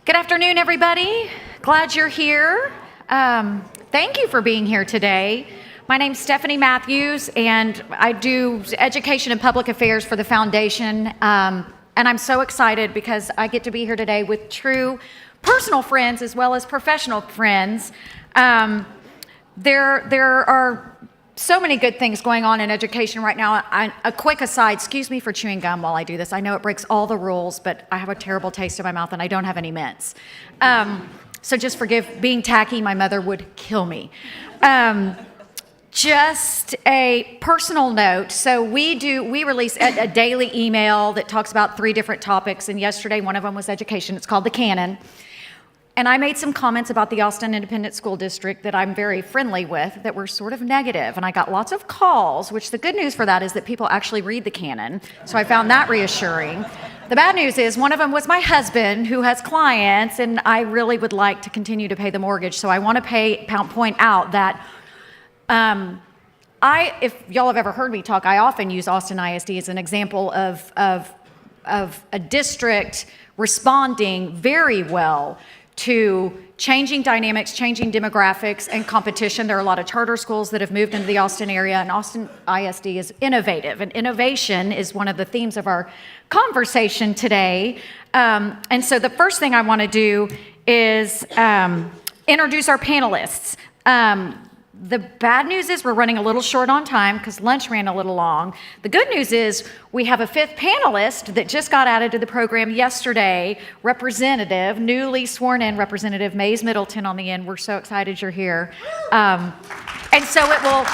Good afternoon, everybody. Glad you're here. Thank you for being here today. My name's Stephanie Matthews, and I do education and public affairs for the foundation. And I'm so excited because I get to be here today with true personal friends as well as professional friends. There are so many good things going on in education right now. A quick aside, excuse me for chewing gum while I do this. I know it breaks all the rules, but I have a terrible taste in my mouth and I don't have any mints. So just forgive being tacky. My mother would kill me. Just a personal note. So we release a daily email that talks about 3 different topics. And yesterday, one of them was education. It's called The Canon. And I made some comments about the Austin Independent School District that I'm very friendly with that were sort of negative. And I got lots of calls, which the good news for that is that people actually read the Canon. So I found that reassuring. The bad news is one of them was my husband who has clients, and I really would like to continue to pay the mortgage. So I want to point out that if y'all have ever heard me talk, I often use Austin ISD as an example of a district responding very well to changing dynamics, changing demographics, and competition. There are a lot of charter schools that have moved into the Austin area, and Austin ISD is innovative, and innovation is one of the themes of our conversation today. And so the first thing I want to do is introduce our panelists. The bad news is we're running a little short on time because lunch ran a little long. The good news is we have a 5th panelist that just got added to the program yesterday, newly sworn in Representative Mays Middleton on the end. We're so excited you're here. And so it will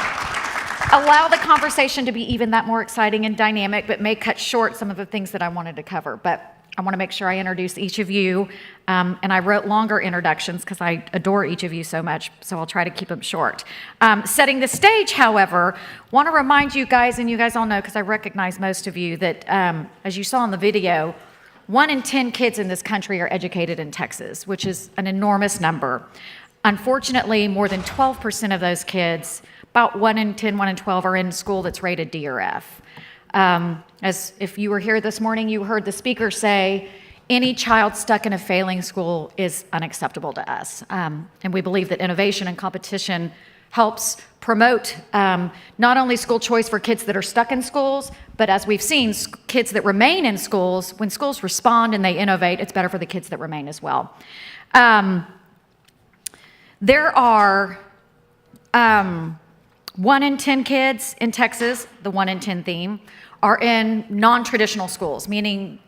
allow the conversation to be even that more exciting and dynamic, but may cut short some of the things that I wanted to cover. But I want to make sure I introduce each of you, and I wrote longer introductions because I adore each of you so much, so I'll try to keep them short. Setting the stage, however, want to remind you guys, and you guys all know because I recognize most of you, that as you saw in the video, 1 in 10 kids in this country are educated in Texas, which is an enormous number. Unfortunately, more than 12% of those kids, about 1 in 10, 1 in 12, are in school that's rated D or F. As if you were here this morning, you heard the speaker say, any child stuck in a failing school is unacceptable to us. And we believe that innovation and competition helps promote not only school choice for kids that are stuck in schools, but as we've seen, kids that remain in schools. When schools respond and they innovate, it's better for the kids that remain as well. There are 1 in 10 kids in Texas, the 1 in 10 theme, are in non-traditional schools, meaning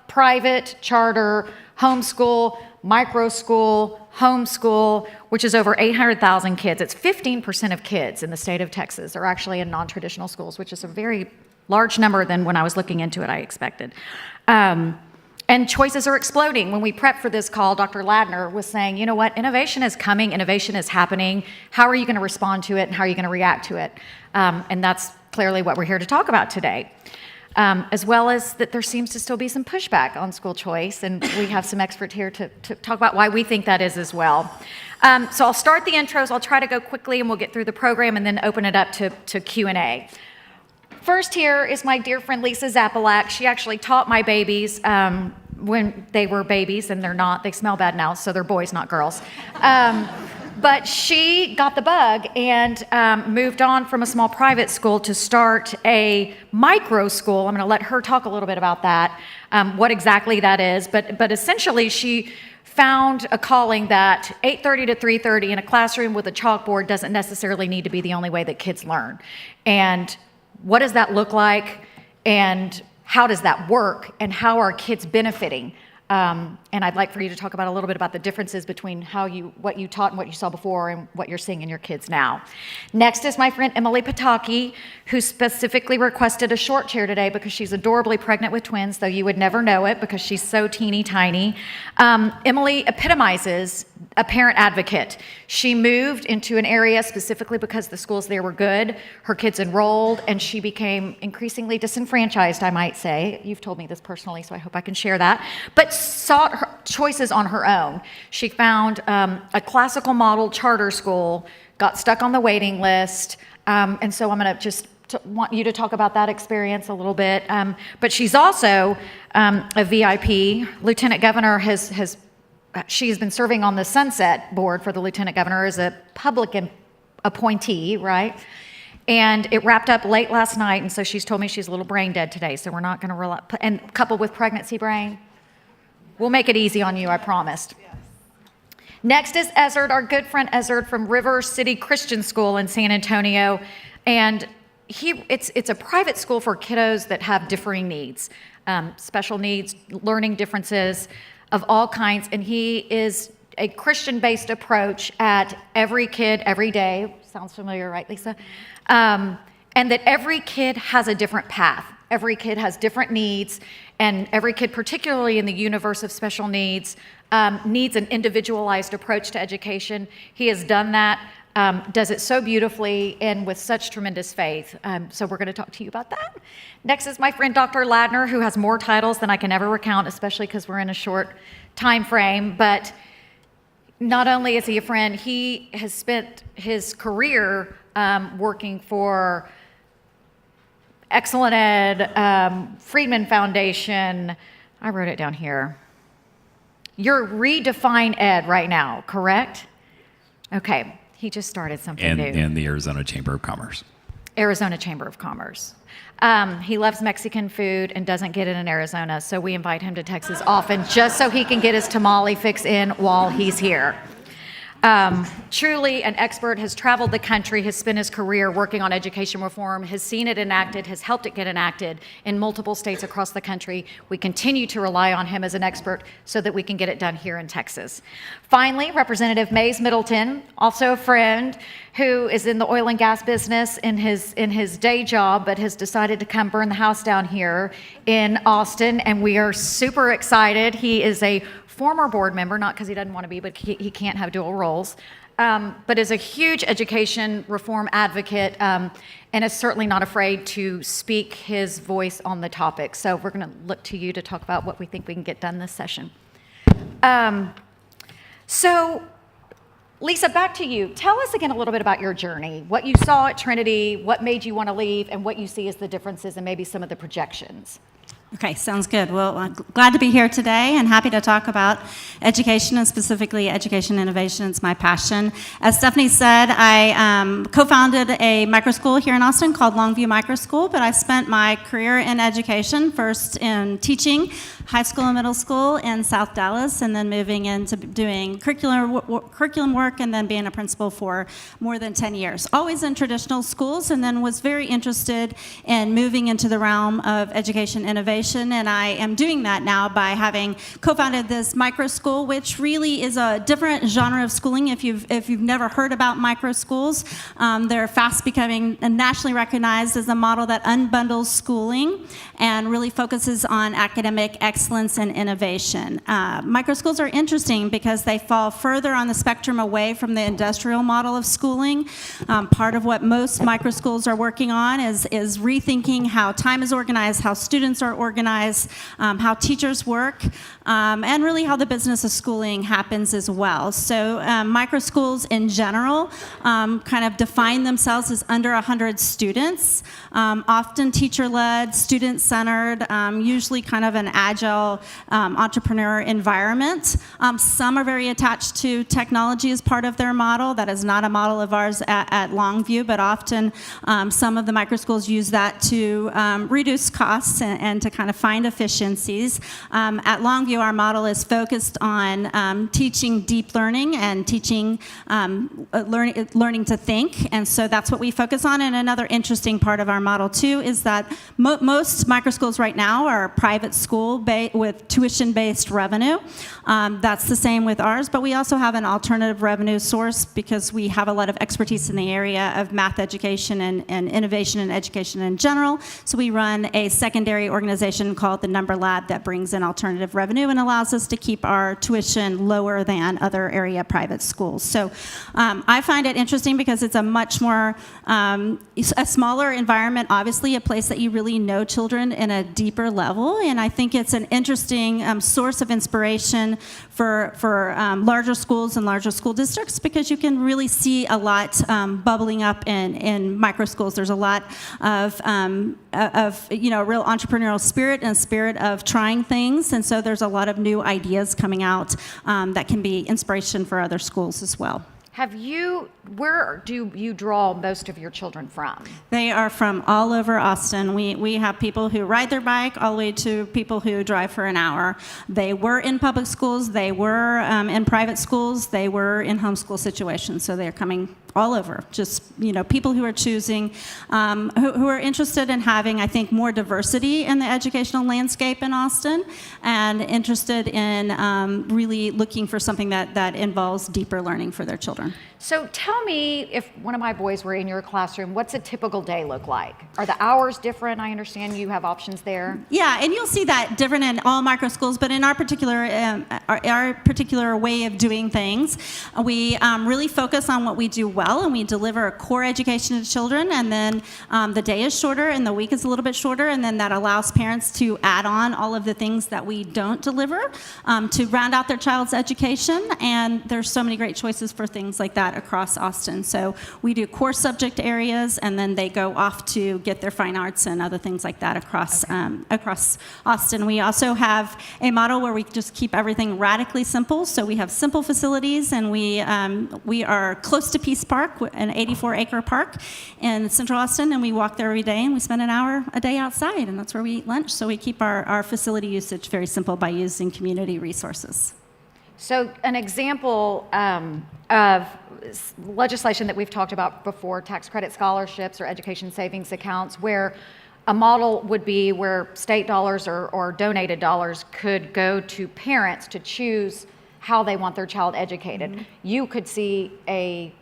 private, charter, homeschool, micro school, homeschool, which is over 800,000 kids. It's 15% of kids in the state of Texas are actually in non-traditional schools, which is a very large number than when I was looking into it I expected. And choices are exploding. When we prepped for this call, Dr. Ladner was saying, you know what, innovation is coming, innovation is happening. How are you going to respond to it, and how are you going to react to it? And that's clearly what we're here to talk about today. As well as that there seems to still be some pushback on school choice, and we have some experts here to talk about why we think that is as well. So I'll start the intros. I'll try to go quickly, and we'll get through the program and then open it up to Q&A. First here is my dear friend Lisa Zapalak. She actually taught my babies when they were babies, and they're not. They smell bad now, so they're boys, not girls. But she got the bug and moved on from a small private school to start a micro school. I'm going to let her talk a little bit about that, what exactly that is. But essentially, she found a calling that 8:30 to 3:30 in a classroom with a chalkboard doesn't necessarily need to be the only way that kids learn. And what does that look like, and how does that work, and how are kids benefiting? And I'd like for you to talk about a little bit about the differences between what you taught and what you saw before and what you're seeing in your kids now. Next is my friend Emily Pataki, who specifically requested a short chair today because she's adorably pregnant with twins, though you would never know it because she's so teeny tiny. Emily epitomizes a parent advocate. She moved into an area specifically because the schools there were good. Her kids enrolled, and she became increasingly disenfranchised, I might say. You've told me this personally, so I hope I can share that. But sought her choices on her own. She found a classical model charter school, got stuck on the waiting list, and so I'm going to just want you to talk about that experience a little bit. But she's also a VIP. Lieutenant Governor she has been serving on the Sunset Board for the Lieutenant Governor as a public appointee, right? And it wrapped up late last night, and so she's told me she's a little brain dead today, so we're not going to rely. And coupled with pregnancy brain, we'll make it easy on you, I promised. Yes. Next is Ezard, our good friend Ezard from River City Christian School in San Antonio, and it's a private school for kiddos that have differing needs, special needs, learning differences of all kinds, and he is a Christian-based approach at every kid, every day. Sounds familiar, right, Lisa? And that every kid has a different path. Every kid has different needs, and every kid, particularly in the universe of special needs, needs an individualized approach to education. He has done that, does it so beautifully and with such tremendous faith. So we're going to talk to you about that. Next is my friend Dr. Ladner, who has more titles than I can ever recount, especially because we're in a short time frame. But not only is he a friend, he has spent his career working for Excellent Ed, Friedman Foundation. I wrote it down here. You're Redefine Ed right now, correct? Okay. He just started something new. And the Arizona Chamber of Commerce. Arizona Chamber of Commerce. He loves Mexican food and doesn't get it in Arizona, so we invite him to Texas often just so he can get his tamale fix in while he's here. Truly an expert, has traveled the country, has spent his career working on education reform, has seen it enacted, has helped it get enacted in multiple states across the country. We continue to rely on him as an expert so that we can get it done here in Texas. Finally, Representative Mays Middleton, also a friend who is in the oil and gas business in his day job, but has decided to come burn the house down here in Austin, and we are super excited. He is a former board member, not because he doesn't want to be, but he can't have dual roles, but is a huge education reform advocate and is certainly not afraid to speak his voice on the topic. So we're going to look to you to talk about what we think we can get done this session. So Lisa, back to you. Tell us again a little bit about your journey, what you saw at Trinity, what made you want to leave, and what you see as the differences and maybe some of the projections. Okay, sounds good. Well, I'm glad to be here today and happy to talk about education and specifically education innovation. It's my passion. As Stephanie said, I co-founded a micro school here in Austin called Longview Micro School, but I spent my career in education, first in teaching high school and middle school in South Dallas, and then moving into doing curriculum work and then being a principal for more than 10 years. Always in traditional schools, and then was very interested in moving into the realm of education innovation. And I am doing that now by having co-founded this micro school, which really is a different genre of schooling. If you've never heard about micro schools, they're fast becoming nationally recognized as a model that unbundles schooling and really focuses on academic excellence and innovation. Micro schools are interesting because they fall further on the spectrum away from the industrial model of schooling. Part of what most micro schools are working on is rethinking how time is organized, how students are organized, how teachers work, and really how the business of schooling happens as well. So micro schools in general kind of define themselves as under 100 students, often teacher-led, student-centered, usually kind of an agile entrepreneur environment. Some are very attached to technology as part of their model. That is not a model of ours at Longview, but often some of the micro schools use that to reduce costs and to kind of find efficiencies. At Longview, our model is focused on teaching deep learning and teaching learning to think, and so that's what we focus on. And another interesting part of our model too is that most micro schools right now are private school with tuition-based revenue. That's the same with ours, but we also have an alternative revenue source because we have a lot of expertise in the area of math education and innovation in education in general. So we run a secondary organization organization called the Number Lab that brings in alternative revenue and allows us to keep our tuition lower than other area private schools. So I find it interesting because it's a much more, a smaller environment, obviously, a place that you really know children in a deeper level. And I think it's an interesting source of inspiration for larger schools and larger school districts, because you can really see a lot bubbling up in micro schools. There's a lot of real entrepreneurial spirit and spirit of trying things, and so there's a lot of new ideas coming out that can be inspiration for other schools as well. Where do you draw most of your children from? They are from all over Austin. We have people who ride their bike all the way to people who drive for an hour. They were in public schools, they were in private schools, they were in homeschool situations, so they're coming all over. Just, people who are choosing, who are interested in having, I think, more diversity in the educational landscape in Austin, and interested in really looking for something that involves deeper learning for their children. So tell me, if one of my boys were in your classroom, what's a typical day look like? Are the hours different? I understand you have options there. Yeah, and you'll see that different in all micro schools, but in our particular way of doing things, we really focus on what we do well, and we deliver a core education to children, and then the day is shorter and the week is a little bit shorter, and then that allows parents to add on all of the things that we don't deliver to round out their child's education, and there's so many great choices for things like that across Austin. So we do core subject areas, and then they go off to get their fine arts and other things like that across Austin. We also have a model where we just keep everything radically simple. So we have simple facilities, and we are close to Peace Park, an 84-acre park in Central Austin, and we walk there every day, and we spend an hour a day outside, and that's where we eat lunch. So we keep our facility usage very simple by using community resources. So an example of legislation that we've talked about before, tax credit scholarships or education savings accounts, where a model would be where state dollars or donated dollars could go to parents to choose how they want their child educated. Mm-hmm. You could see a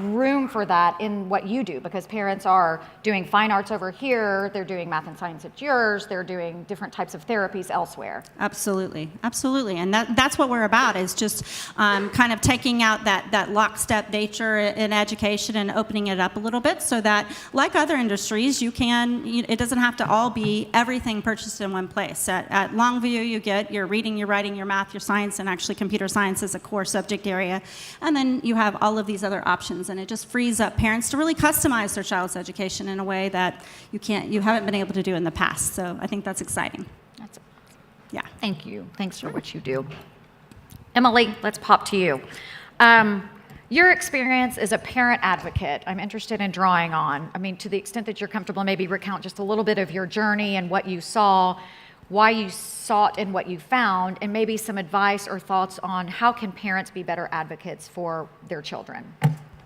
room for that in what you do, because parents are doing fine arts over here, they're doing math and science at yours, they're doing different types of therapies elsewhere. Absolutely, and that's what we're about, is just kind of taking out that lockstep nature in education and opening it up a little bit, so that, like other industries, it doesn't have to all be everything purchased in one place. At Longview, you get your reading, your writing, your math, your science, and actually computer science is a core subject area, and then you have all of these other options. And it just frees up parents to really customize their child's education in a way that you haven't been able to do in the past. So I think that's exciting. Yeah. Thank you. Thanks for what you do. Emily, let's pop to you. Your experience as a parent advocate, I'm interested in drawing on. I mean, to the extent that you're comfortable, maybe recount just a little bit of your journey and what you saw, why you sought and what you found, and maybe some advice or thoughts on how can parents be better advocates for their children.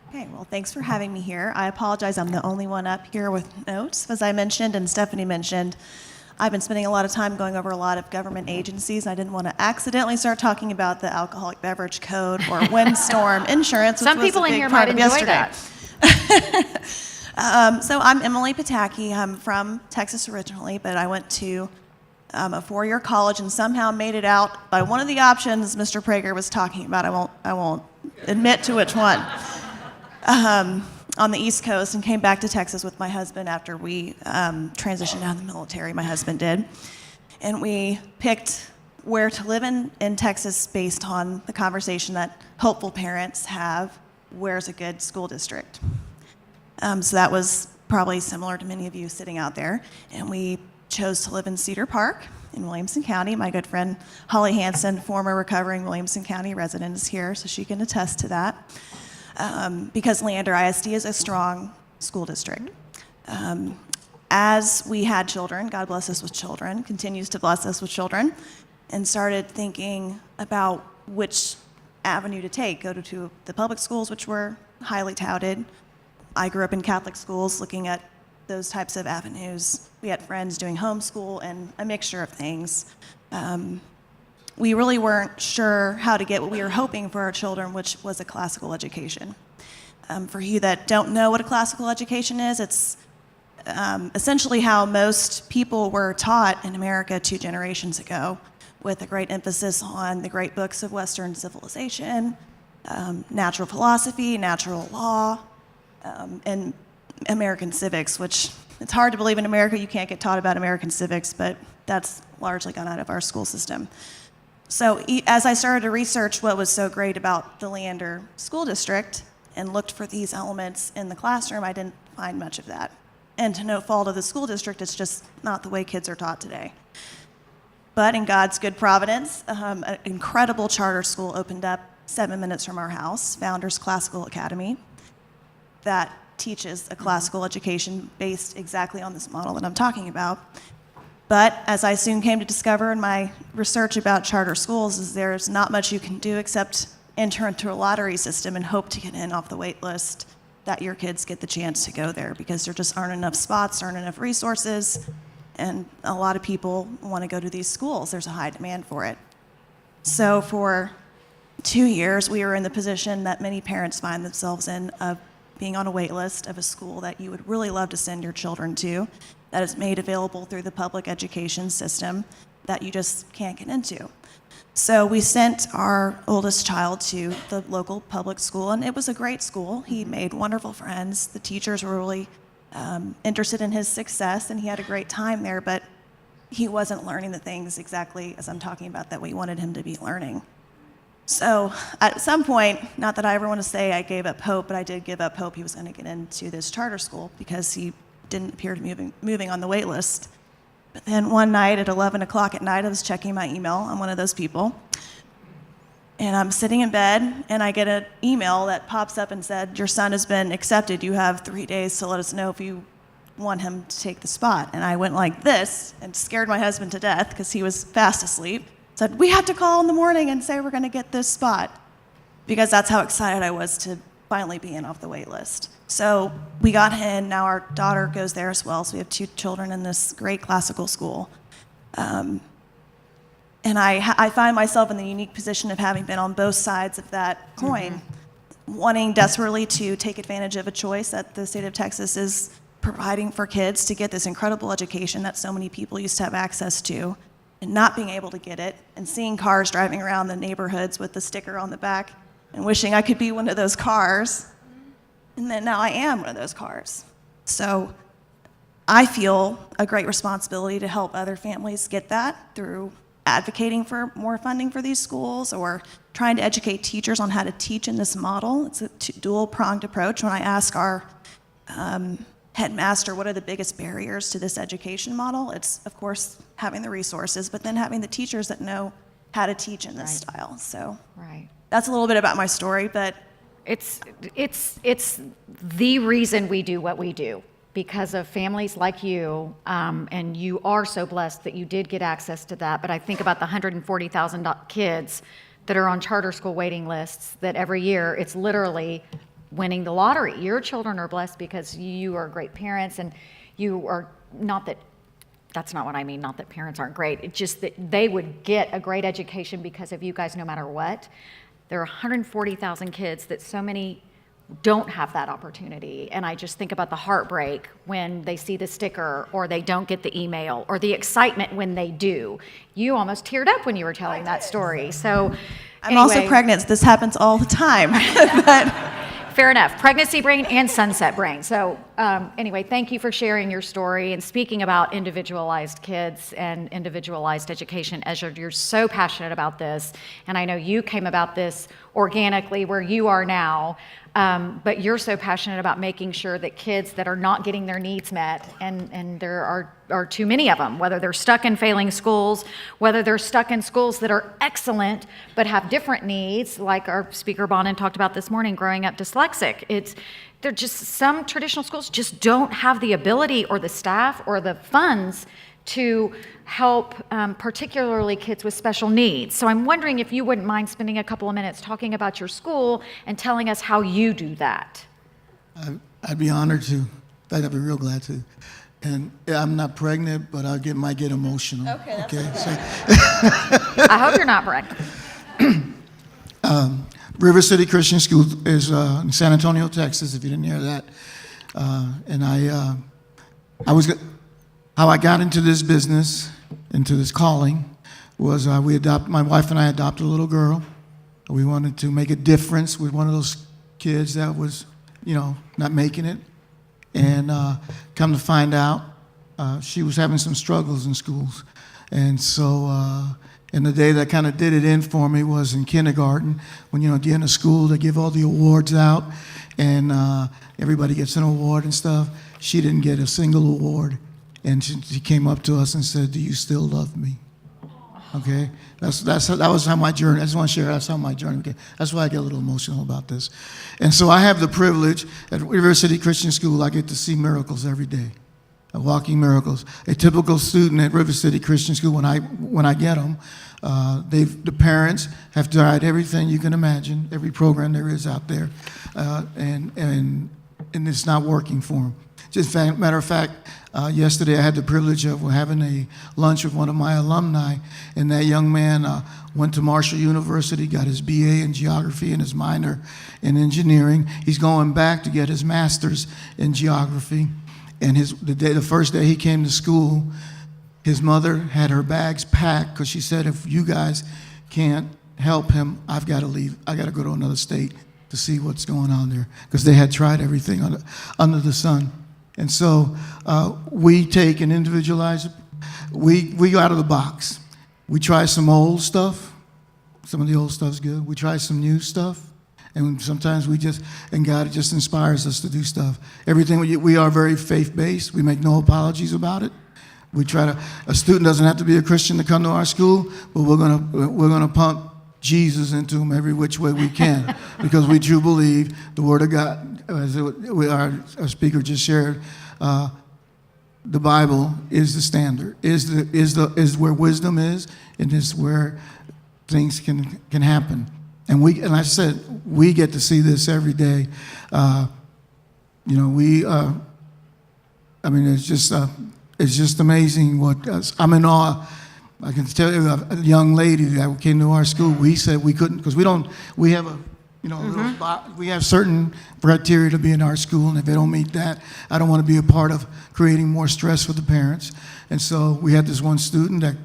Okay, well, thanks for having me here. I apologize, I'm the only one up here with notes. As I mentioned, and Stephanie mentioned, I've been spending a lot of time going over a lot of government agencies. I didn't want to accidentally start talking about the Alcoholic Beverage Code or windstorm insurance, which Some was people a in big here part might of enjoy yesterday. that. So I'm Emily Pataki. I'm from Texas originally, but I went to a four-year college and somehow made it out by one of the options Mr. Prager was talking about. I won't admit to which one. On the East Coast, and came back to Texas with my husband after we transitioned out of the military. My husband did. And we picked where to live in Texas based on the conversation that hopeful parents have, where's a good school district. So that was probably similar to many of you sitting out there. And we chose to live in Cedar Park in Williamson County. My good friend Holly Hansen, former recovering Williamson County resident, is here, so she can attest to that. Because Leander ISD is a strong school district. As we had children, God bless us with children, continues to bless us with children, and started thinking about which avenue to take. Go to the public schools, which were highly touted. I grew up in Catholic schools, looking at those types of avenues. We had friends doing homeschool and a mixture of things. We really weren't sure how to get what we were hoping for our children, which was a classical education. For you that don't know what a classical education is, it's essentially how most people were taught in America 2 generations ago, with a great emphasis on the great books of Western civilization, natural philosophy, natural law, and American civics, which it's hard to believe in America you can't get taught about American civics, but that's largely gone out of our school system. So as I started to research what was so great about the Leander School District and looked for these elements in the classroom, I didn't find much of that. And to no fault of the school district, it's just not the way kids are taught today. But in God's good providence, an incredible charter school opened up 7 minutes from our house, Founders Classical Academy, that teaches a classical education based exactly on this model that I'm talking about. But as I soon came to discover in my research about charter schools, is there's not much you can do except enter into a lottery system and hope to get in off the wait list that your kids get the chance to go there, because there just aren't enough spots, aren't enough resources, and a lot of people want to go to these schools. There's a high demand for it. So for 2 years, we were in the position that many parents find themselves in, of being on a wait list of a school that you would really love to send your children to, that is made available through the public education system that you just can't get into. So we sent our oldest child to the local public school, and it was a great school. He made wonderful friends. The teachers were really interested in his success, and he had a great time there, but he wasn't learning the things exactly as I'm talking about that we wanted him to be learning. So at some point, not that I ever want to say I gave up hope, but I did give up hope he was going to get into this charter school because he didn't appear to be moving on the wait list. But then one night at 11 o'clock at night, I was checking my email. I'm one of those people. And I'm sitting in bed, and I get an email that pops up and said, your son has been accepted. You have 3 days to let us know if you want him to take the spot. And I went like this and scared my husband to death because he was fast asleep. Said, we have to call in the morning and say we're going to get this spot, because that's how excited I was to finally be in off the wait list. So we got in. Now our daughter goes there as well. So we have 2 children in this great classical school. And I find myself in the unique position of having been on both sides of that coin, wanting desperately to take advantage of a choice that the state of Texas is providing for kids to get this incredible education that so many people used to have access to, and not being able to get it, and seeing cars driving around the neighborhoods with the sticker on the back and wishing I could be one of those cars. And then now I am one of those cars. So I feel a great responsibility to help other families get that through advocating for more funding for these schools, or trying to educate teachers on how to teach in this model. It's a dual-pronged approach. When I ask our headmaster what are the biggest barriers to this education model, it's, of course, having the resources, but then having the teachers that know how to teach in this style. So that's a little bit about my story, but It's the reason we do what we do, because of families like you, and you are so blessed that you did get access to that. But I think about the 140,000 kids that are on charter school waiting lists, that every year it's literally winning the lottery. Your children are blessed because you are great parents, and you are, not that, that's not what I mean, not that parents aren't great, it's just that they would get a great education because of you guys no matter what. There are 140,000 kids that so many don't have that opportunity. And I just think about the heartbreak when they see the sticker, or they don't get the email, or the excitement when they do. You almost teared up when you were telling that story. So I'm also pregnant. So this happens all the time. But fair enough. Pregnancy brain and sunset brain. So anyway, thank you for sharing your story and speaking about individualized kids and individualized education. Ezra, you're so passionate about this, and I know you came about this organically where you are now, but you're so passionate about making sure that kids that are not getting their needs met, and there are too many of them, whether they're stuck in failing schools, whether they're stuck in schools that are excellent but have different needs, like our speaker Bonin talked about this morning, growing up dyslexic. They're just, some traditional schools just don't have the ability or the staff or the funds to help particularly kids with special needs. So I'm wondering if you wouldn't mind spending a couple of minutes talking about your school and telling us how you do that. I'd be honored to. In fact, I'd be real glad to. And I'm not pregnant, but might get emotional. Okay, that's okay. So, I hope you're not pregnant. River City Christian School is in San Antonio, Texas, if you didn't hear that. And I how I got into this business, into this calling, was my wife and I adopted a little girl. We wanted to make a difference with one of those kids that was, not making it. And come to find out, she was having some struggles in schools. And so, and the day that kind of did it in for me was in kindergarten, when, at the end of school, they give all the awards out, and everybody gets an award and stuff. She didn't get a single award. And she came up to us and said, "Do you still love me?" Okay, that was how my journey. I just want to share that's how my journey began. That's why I get a little emotional about this. And so I have the privilege at River City Christian School. I get to see miracles every day, walking miracles. A typical student at River City Christian School, when I get them, the parents have tried everything you can imagine, every program there is out there, and it's not working for them. Just matter of fact, yesterday I had the privilege of having a lunch with one of my alumni, and that young man went to Marshall University, got his BA in geography and his minor in engineering. He's going back to get his master's in geography. And the first day he came to school, his mother had her bags packed because she said, "If you guys can't help him, I've got to leave. I got to go to another state to see what's going on there," because they had tried everything under the sun. And so we take and individualize it. We go out of the box. We try some old stuff. Some of the old stuff's good. We try some new stuff. And sometimes and God just inspires us to do stuff. Everything we are very faith-based. We make no apologies about it. A student doesn't have to be a Christian to come to our school, but we're gonna pump Jesus into them every which way we can, because we do believe the Word of God, as our speaker just shared, the Bible is the standard, is where wisdom is, and is where things can happen. And I said, we get to see this every day. It's just amazing I'm in awe. I can tell you, a young lady that came to our school, we said we couldn't, because we have we have certain criteria to be in our school, and if they don't meet that, I don't want to be a part of creating more stress for the parents. And so we had this one student that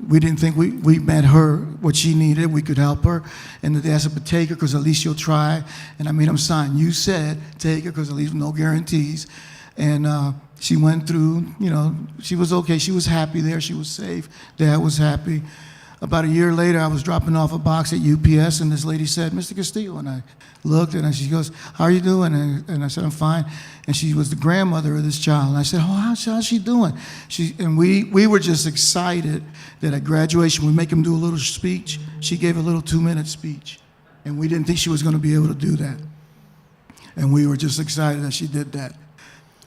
we didn't think we met her, what she needed, we could help her. And they asked us to take her, because at least you'll try. And I made them sign, "You said take her, because at least no guarantees." And she went through, she was okay. She was happy there. She was safe. Dad was happy. About a year later, I was dropping off a box at UPS, and this lady said, "Mr. Castillo," and I looked, and she goes, "How are you doing?" And I said, "I'm fine." And she was the grandmother of this child. And I said, "Oh, how's she doing?" And we were just excited that at graduation, we make them do a little speech. She gave a little 2-minute speech, and we didn't think she was going to be able to do that. And we were just excited that she did that.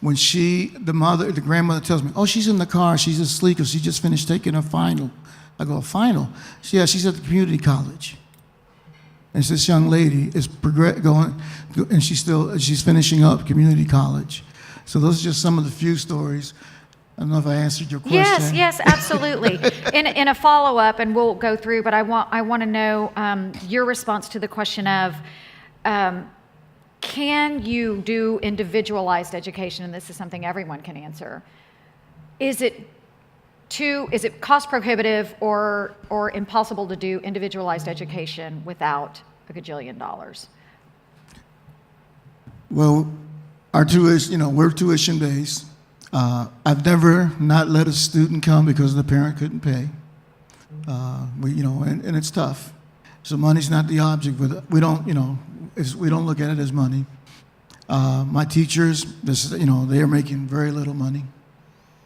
When the grandmother tells me, "Oh, she's in the car, she's asleep because she just finished taking her final." I go, "A final?" "Yeah, she's at the community college." And it's this young lady is going, and she's finishing up community college. So those are just some of the few stories. I don't know if I answered your question. Yes, absolutely. In a follow-up, and we'll go through, but I want to know your response to the question of, can you do individualized education? And this is something everyone can answer. Is it cost prohibitive or impossible to do individualized education without a gajillion dollars? Well, our tuition, we're tuition based. I've never not let a student come because the parent couldn't pay. And it's tough. So money's not the object, but we don't look at it as money. My teachers, they are making very little money.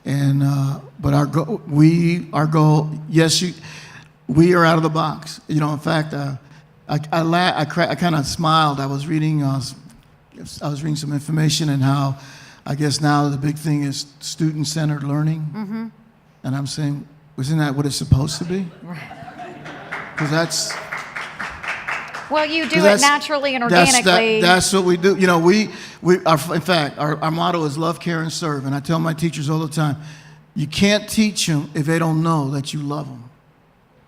And but our goal, yes, we are out of the box. In fact, I kind of smiled. I was reading some information, and how I guess now the big thing is student-centered learning. Mm-hmm. And I'm saying, isn't that what it's supposed to be? Because that's. Well, you do it naturally and organically. That's what we do. In fact, our motto is love, care, and serve. And I tell my teachers all the time, you can't teach them if they don't know that you love them.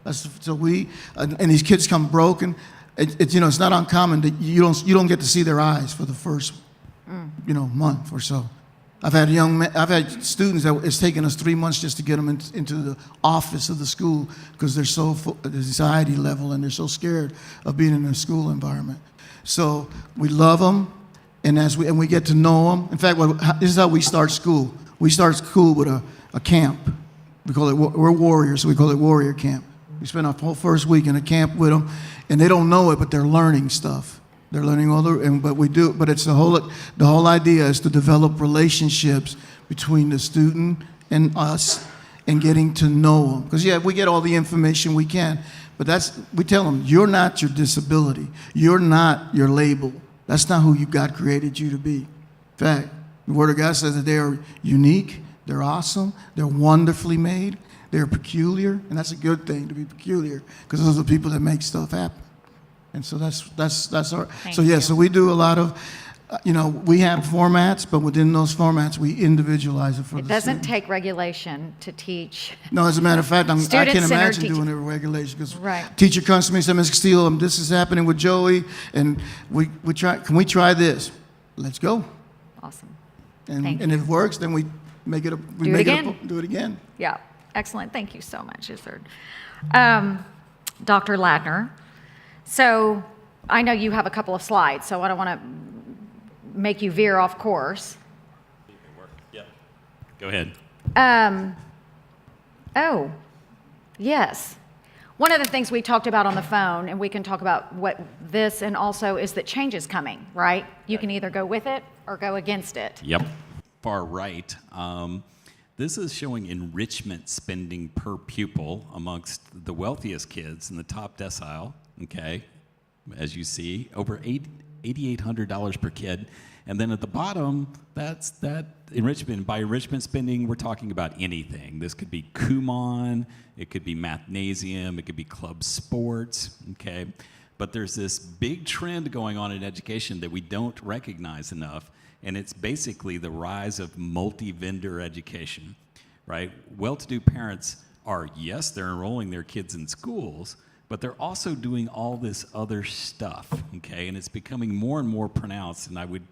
And these kids come broken. It's not uncommon that you don't get to see their eyes for the first, month or so. I've had students that it's taken us 3 months just to get them into the office of the school because they're so the anxiety level and they're so scared of being in a school environment. So we love them, and we get to know them. In fact, this is how we start school. We start school with a camp. We call it we're warriors, so we call it warrior camp. We spend our whole first week in a camp with them, and they don't know it, but they're learning stuff. They're learning but it's the whole idea is to develop relationships between the student and us and getting to know them. Because we get all the information we can, but we tell them, you're not your disability. You're not your label. That's not who God created you to be. In fact, the Word of God says that they are unique, they're awesome, they're wonderfully made, they're peculiar, and that's a good thing to be peculiar, because those are the people that make stuff happen. And so that's our. So we do a lot of, we have formats, but within those formats, we individualize it for the It doesn't student. take regulation to teach. No, as a matter of fact, I Student-centered can't imagine teaching. doing it with regulation because Right. teacher comes to me and says, Mr. Steele, this is happening with Joey, and we try. Can we try this? Let's go. Awesome. And Thank if it works, then we make it. Do it again. Do it again. Yeah, excellent. Thank you so much, Izzard. Dr. Ladner, so I know you have a couple of slides, so I don't want to make you veer off course. Yep. Go ahead. Oh, yes. One of the things we talked about on the phone, and we can talk about what this and also is that change is coming, right? You can either go with it or go against it. Yep. Far right. This is showing enrichment spending per pupil amongst the wealthiest kids in the top decile, okay? As you see, over $8,800 per kid. And then at the bottom, that's that enrichment. By enrichment spending, we're talking about anything. This could be Kumon, it could be Mathnasium, it could be club sports, okay? But there's this big trend going on in education that we don't recognize enough, and it's basically the rise of multi-vendor education, right? Well-to-do parents are, yes, they're enrolling their kids in schools, but they're also doing all this other stuff, okay? And it's becoming more and more pronounced, and I would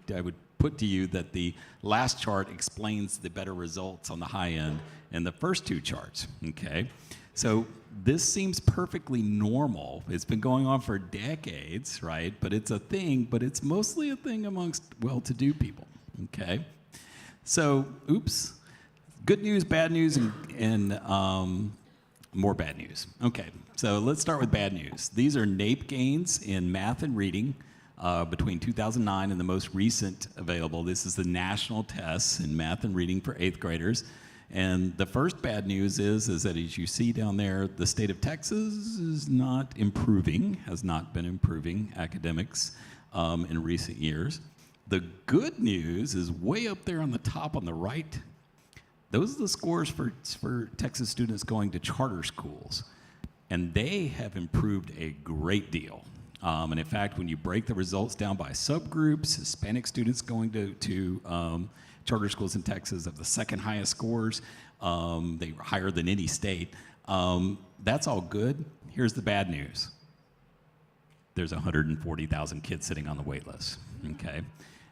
put to you that the last chart explains the better results on the high end in the first two charts, okay? So this seems perfectly normal. It's been going on for decades, right? But it's a thing, but it's mostly a thing amongst well-to-do people, okay? So, oops, good news, bad news, and more bad news. Okay, so let's start with bad news. These are NAEP gains in math and reading between 2009 and the most recent available. This is the national tests in math and reading for 8th graders. And the first bad news is that, as you see down there, the state of Texas is not improving, has not been improving academics in recent years. The good news is way up there on the top on the right. Those are the scores for Texas students going to charter schools. And they have improved a great deal. And in fact, when you break the results down by subgroups, Hispanic students going to charter schools in Texas have the second highest scores. They were higher than any state. That's all good. Here's the bad news. There's 140,000 kids sitting on the wait list, okay?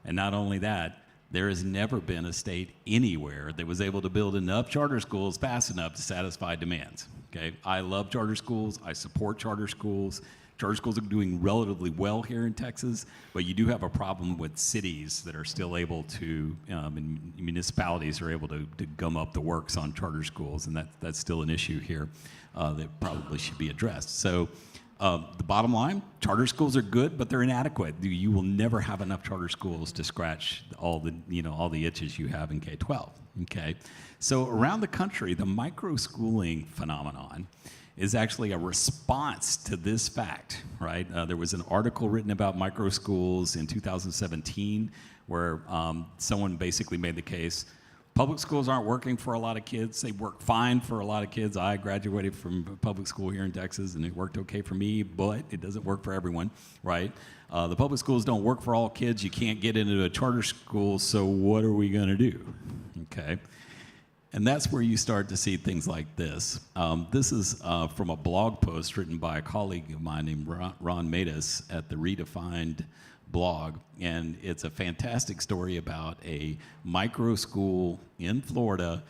And not only that, there has never been a state anywhere that was able to build enough charter schools fast enough to satisfy demands, okay? I love charter schools. I support charter schools. Charter schools are doing relatively well here in Texas, but you do have a problem with cities that are still able to, and municipalities are able to gum up the works on charter schools, and that's still an issue here that probably should be addressed. So the bottom line, charter schools are good, but they're inadequate. You will never have enough charter schools to scratch all the itches you have in K-12, okay? So around the country, the micro-schooling phenomenon is actually a response to this fact, right? There was an article written about micro schools in 2017 where someone basically made the case, public schools aren't working for a lot of kids. They work fine for a lot of kids. I graduated from public school here in Texas, and it worked okay for me, but it doesn't work for everyone, right? The public schools don't work for all kids. You can't get into a charter school, so what are we gonna do, okay? And that's where you start to see things like this. This is from a blog post written by a colleague of mine named Ron Matus at the Redefined blog, and it's a fantastic story about a micro school in Florida,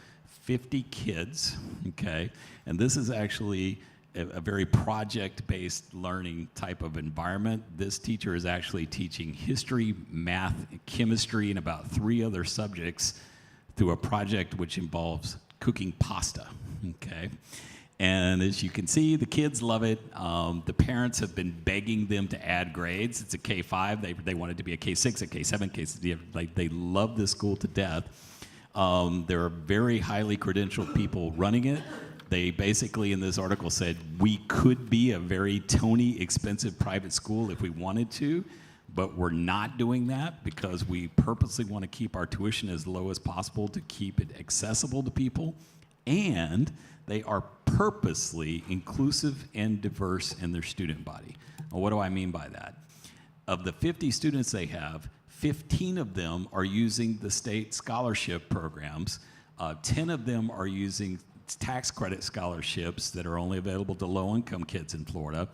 50 kids, okay? And this is actually a very project-based learning type of environment. This teacher is actually teaching history, math, chemistry, and about 3 other subjects through a project which involves cooking pasta, okay? And as you can see, the kids love it. The parents have been begging them to add grades. It's a K-5. They want it to be a K-6, a K-7, K-6. They love this school to death. There are very highly credentialed people running it. They basically, in this article, said we could be a very Tony expensive private school if we wanted to, but we're not doing that because we purposely want to keep our tuition as low as possible to keep it accessible to people. And they are purposely inclusive and diverse in their student body. Well, what do I mean by that? Of the 50 students they have, 15 of them are using the state scholarship programs. 10 of them are using tax credit scholarships that are only available to low-income kids in Florida.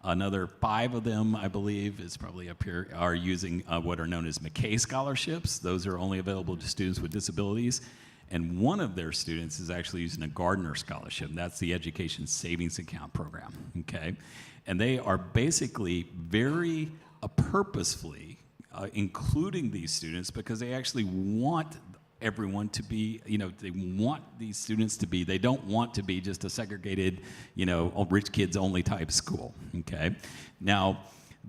Another 5 of them, I believe, is probably up here, are using what are known as McKay scholarships. Those are only available to students with disabilities. And one of their students is actually using a Gardner Scholarship. That's the Education Savings Account program, okay? And they are basically very purposefully including these students because they actually want everyone to be, they want these students to be, they don't want to be just a segregated, rich kids only type school, okay? Now,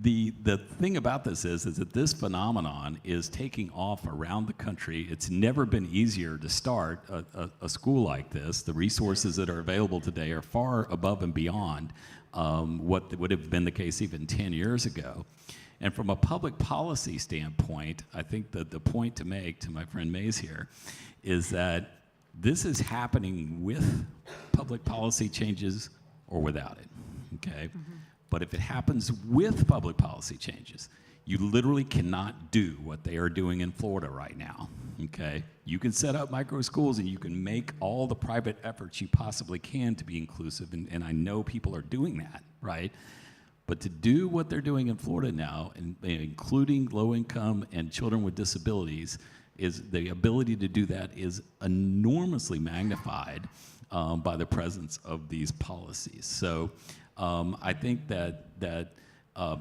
the thing about this is that this phenomenon is taking off around the country. It's never been easier to start a school like this. The resources that are available today are far above and beyond what would have been the case even 10 years ago. And from a public policy standpoint, I think that the point to make to my friend Mays here is that this is happening with public policy changes or without it, okay? But if it happens with public policy changes, you literally cannot do what they are doing in Florida right now, okay? You can set up micro schools and you can make all the private efforts you possibly can to be inclusive, and I know people are doing that, right? But to do what they're doing in Florida now, and including low income and children with disabilities, is the ability to do that is enormously magnified by the presence of these policies. So I think that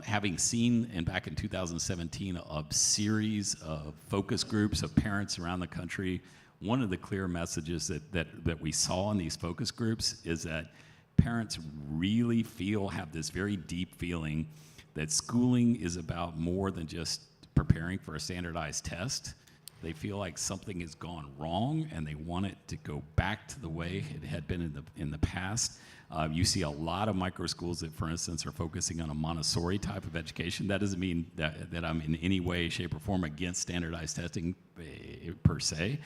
having seen back in 2017 a series of focus groups of parents around the country, one of the clear messages that we saw in these focus groups is that parents really have this very deep feeling that schooling is about more than just preparing for a standardized test. They feel like something has gone wrong and they want it to go back to the way it had been in the past. You see a lot of micro schools that, for instance, are focusing on a Montessori type of education. That doesn't mean that I'm in any way, shape, or form against standardized testing per se.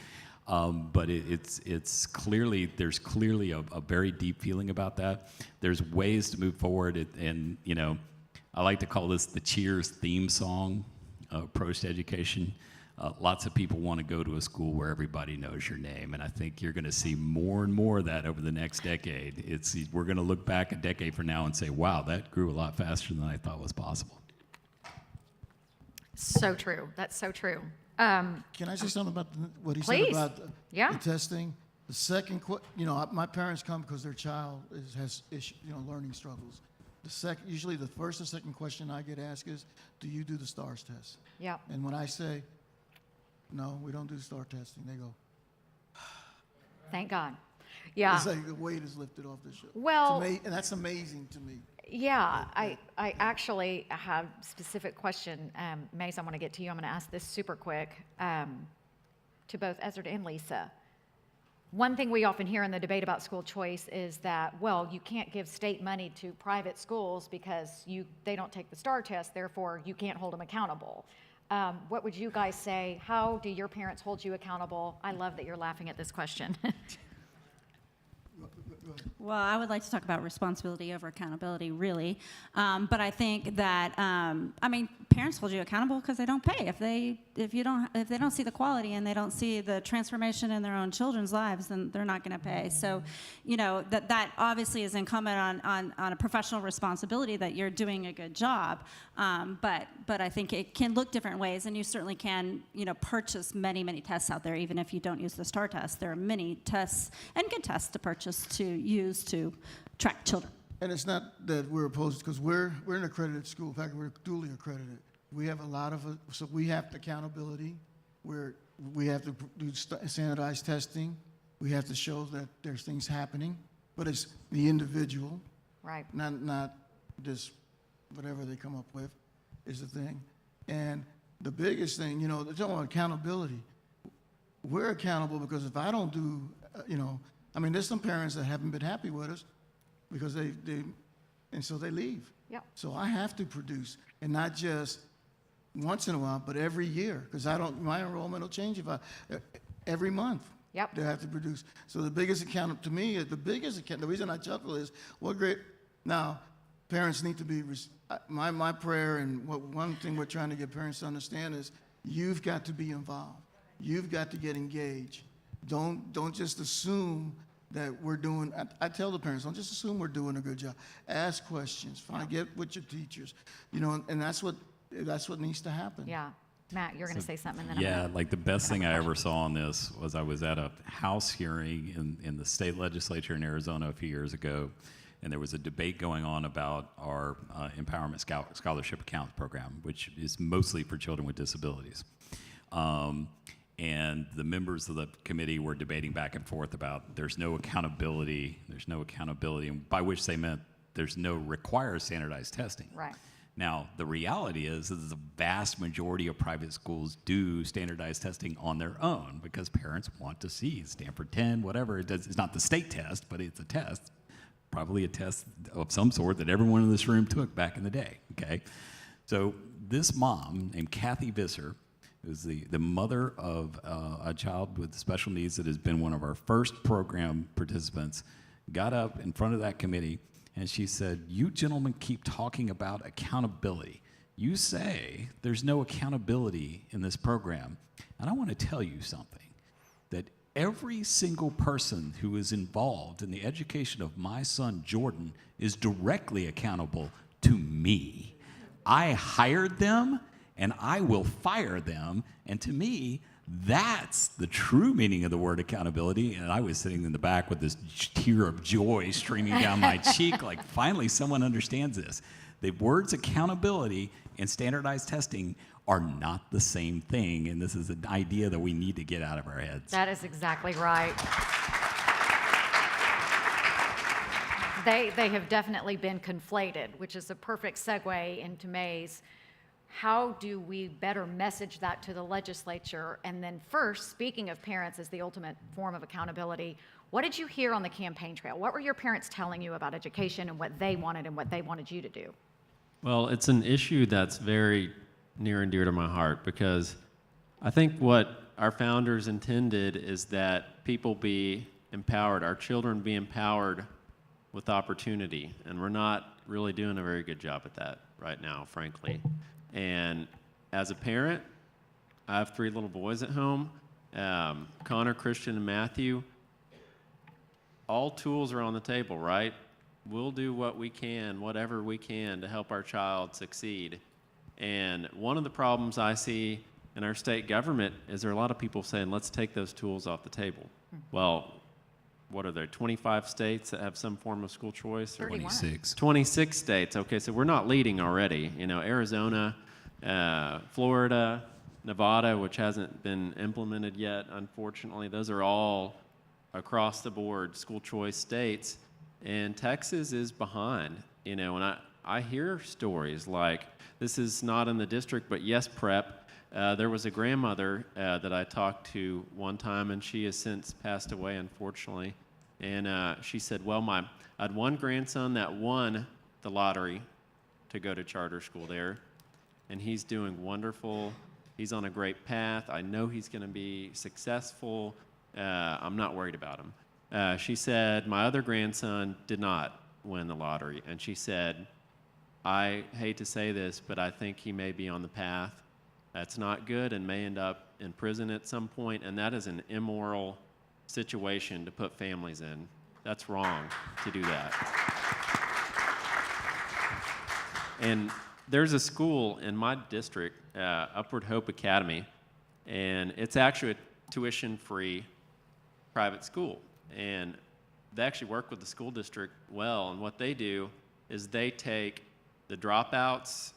But it's clearly, there's clearly a very deep feeling about that. There's ways to move forward, and I like to call this the Cheers theme song approach to education. Lots of people want to go to a school where everybody knows your name, and I think you're going to see more and more of that over the next decade. We're going to look back a decade from now and say, wow, that grew a lot faster than I thought was possible. So true. That's so true. Can I say something about what he Please. said about Yeah. the testing? The second, my parents come because their child has learning struggles. Usually the first and second question I get asked is, do you do the STARS test? Yeah. And when I say, no, we don't do the STAR testing, they go, Thank God. Yeah. it's like the weight is lifted off the shoulder. Well- and that's amazing to me. Yeah, I actually have a specific question. Maze, I want to get to you. I'm going to ask this super quick to both Ezra and Lisa. One thing we often hear in the debate about school choice is that, well, you can't give state money to private schools because they don't take the STAR test, therefore you can't hold them accountable. What would you guys say? How do your parents hold you accountable? I love that you're laughing at this question. Well, I would like to talk about responsibility over accountability, really. But I think that parents hold you accountable because they don't pay. If they don't see the quality and they don't see the transformation in their own children's lives, then they're not going to pay. So, that obviously is incumbent on a professional responsibility that you're doing a good job. But I think it can look different ways, and you certainly can, purchase many tests out there, even if you don't use the STAR test. There are many tests and good tests to purchase to use to track children. And it's not that we're opposed, because we're an accredited school. In fact, we're duly accredited. We have a lot of, so we have accountability. We have to do standardized testing. We have to show that there's things happening. But it's the individual, Right. not just whatever they come up with is the thing. And the biggest thing, they're talking about accountability. We're accountable because if I don't do, there's some parents that haven't been happy with us because and so they leave. Yep. So I have to produce, and not just once in a while, but every year, because my enrollment will change every month. Yep. They have to produce. So the biggest the reason I chuckle is, now, parents need to be, my prayer, and one thing we're trying to get parents to understand is, you've got to be involved. You've got to get engaged. Don't just assume that we're doing, I tell the parents, don't just assume we're doing a good job. Ask questions, get with your teachers, and that's what needs to happen. Yeah. Matt, you're going to say something, and then Yeah, I'm like the best thing I ever saw on this was I was at a House hearing in the state legislature in Arizona a few years ago, and there was a debate going on about our Empowerment Scholarship Account program, which is mostly for children with disabilities. And the members of the committee were debating back and forth about there's no accountability, and by which they meant there's no required standardized testing. Right. Now, the reality is that the vast majority of private schools do standardized testing on their own because parents want to see Stanford 10, whatever it does. It's not the state test, but it's a test, probably a test of some sort that everyone in this room took back in the day, okay? So this mom named Kathy Visser is the mother of a child with special needs that has been one of our first program participants, got up in front of that committee and she said, "You gentlemen keep talking about accountability. You say there's no accountability in this program. And I want to tell you something, that every single person who is involved in the education of my son Jordan is directly accountable to me. I hired them and I will fire them. And to me, that's the true meaning of the word accountability." And I was sitting in the back with this tear of joy streaming down my cheek, like finally someone understands this. The words accountability and standardized testing are not the same thing, and this is an idea that we need to get out of our heads. That is exactly right. They have definitely been conflated, which is a perfect segue into May's. How do we better message that to the legislature? And then first, speaking of parents as the ultimate form of accountability, what did you hear on the campaign trail? What were your parents telling you about education and what they wanted and what they wanted you to do? Well, it's an issue that's very near and dear to my heart because I think what our founders intended is that people be empowered, our children be empowered with opportunity, and we're not really doing a very good job at that right now, frankly. And as a parent, I have 3 little boys at home, Connor, Christian, and Matthew. All tools are on the table, right? We'll do what we can, whatever we can, to help our child succeed. And one of the problems I see in our state government is there are a lot of people saying, let's take those tools off the table. Well, what are there, 25 states that have some form of school choice? 26. 26 states. Okay, so we're not leading already. Arizona, Florida, Nevada, which hasn't been implemented yet, unfortunately. Those are all across the board school choice states. And Texas is behind, and I hear stories like, this is not in the district, but Yes Prep. There was a grandmother that I talked to one time, and she has since passed away, unfortunately. And she said, well, I had one grandson that won the lottery to go to charter school there, and he's doing wonderful. He's on a great path. I know he's going to be successful. I'm not worried about him. She said, my other grandson did not win the lottery. And she said, I hate to say this, but I think he may be on the path. That's not good and may end up in prison at some point, and that is an immoral situation to put families in. That's wrong to do that. And there's a school in my district, Upward Hope Academy, and it's actually a tuition-free private school. And they actually work with the school district well, and what they do is they take the dropouts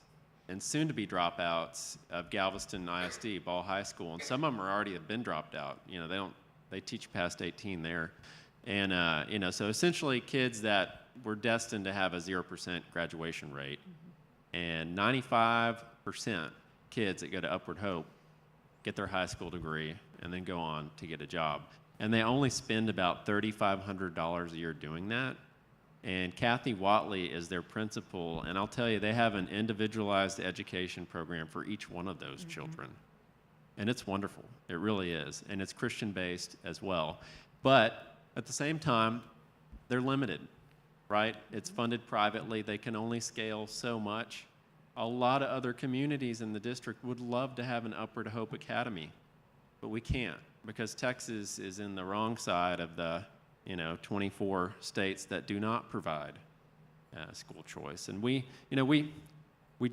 and soon-to-be dropouts of Galveston ISD, Ball High School, and some of them already have been dropped out. You know, they teach past 18 there. And, you know, so essentially kids that were destined to have a 0% graduation rate. And 95% kids that go to Upward Hope get their high school degree and then go on to get a job. And they only spend about $3,500 a year doing that. And Kathy Watley is their principal, and I'll tell you, they have an individualized education program for each one of those children. And it's wonderful. It really is. And it's Christian-based as well. But at the same time, they're limited, right? It's funded privately. They can only scale so much. A lot of other communities in the district would love to have an Upward Hope Academy, but we can't because Texas is in the wrong side of the 24 states that do not provide school choice. And we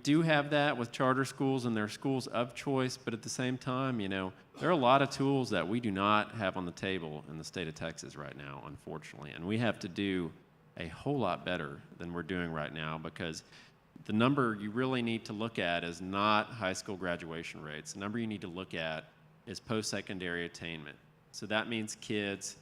do have that with charter schools and their schools of choice, but at the same time, there are a lot of tools that we do not have on the table in the state of Texas right now, unfortunately. And we have to do a whole lot better than we're doing right now because the number you really need to look at is not high school graduation rates. The number you need to look at is post-secondary attainment. So that means kids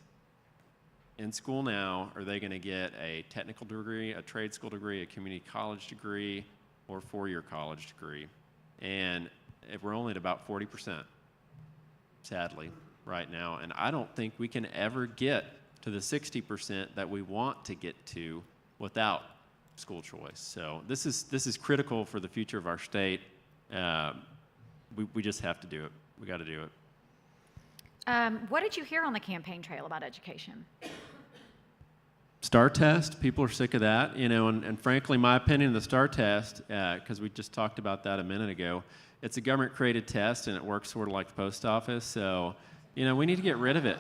in school now, are they going to get a technical degree, a trade school degree, a community college degree, or a four-year college degree? And if we're only at about 40%, sadly, right now. And I don't think we can ever get to the 60% that we want to get to without school choice. So this is critical for the future of our state. We just have to do it. We got to do it. What did you hear on the campaign trail about education? STAR test, people are sick of that, and frankly, my opinion of the STAR test, because we just talked about that a minute ago, it's a government-created test, and it works sort of like the post office, so, we need to get rid of it.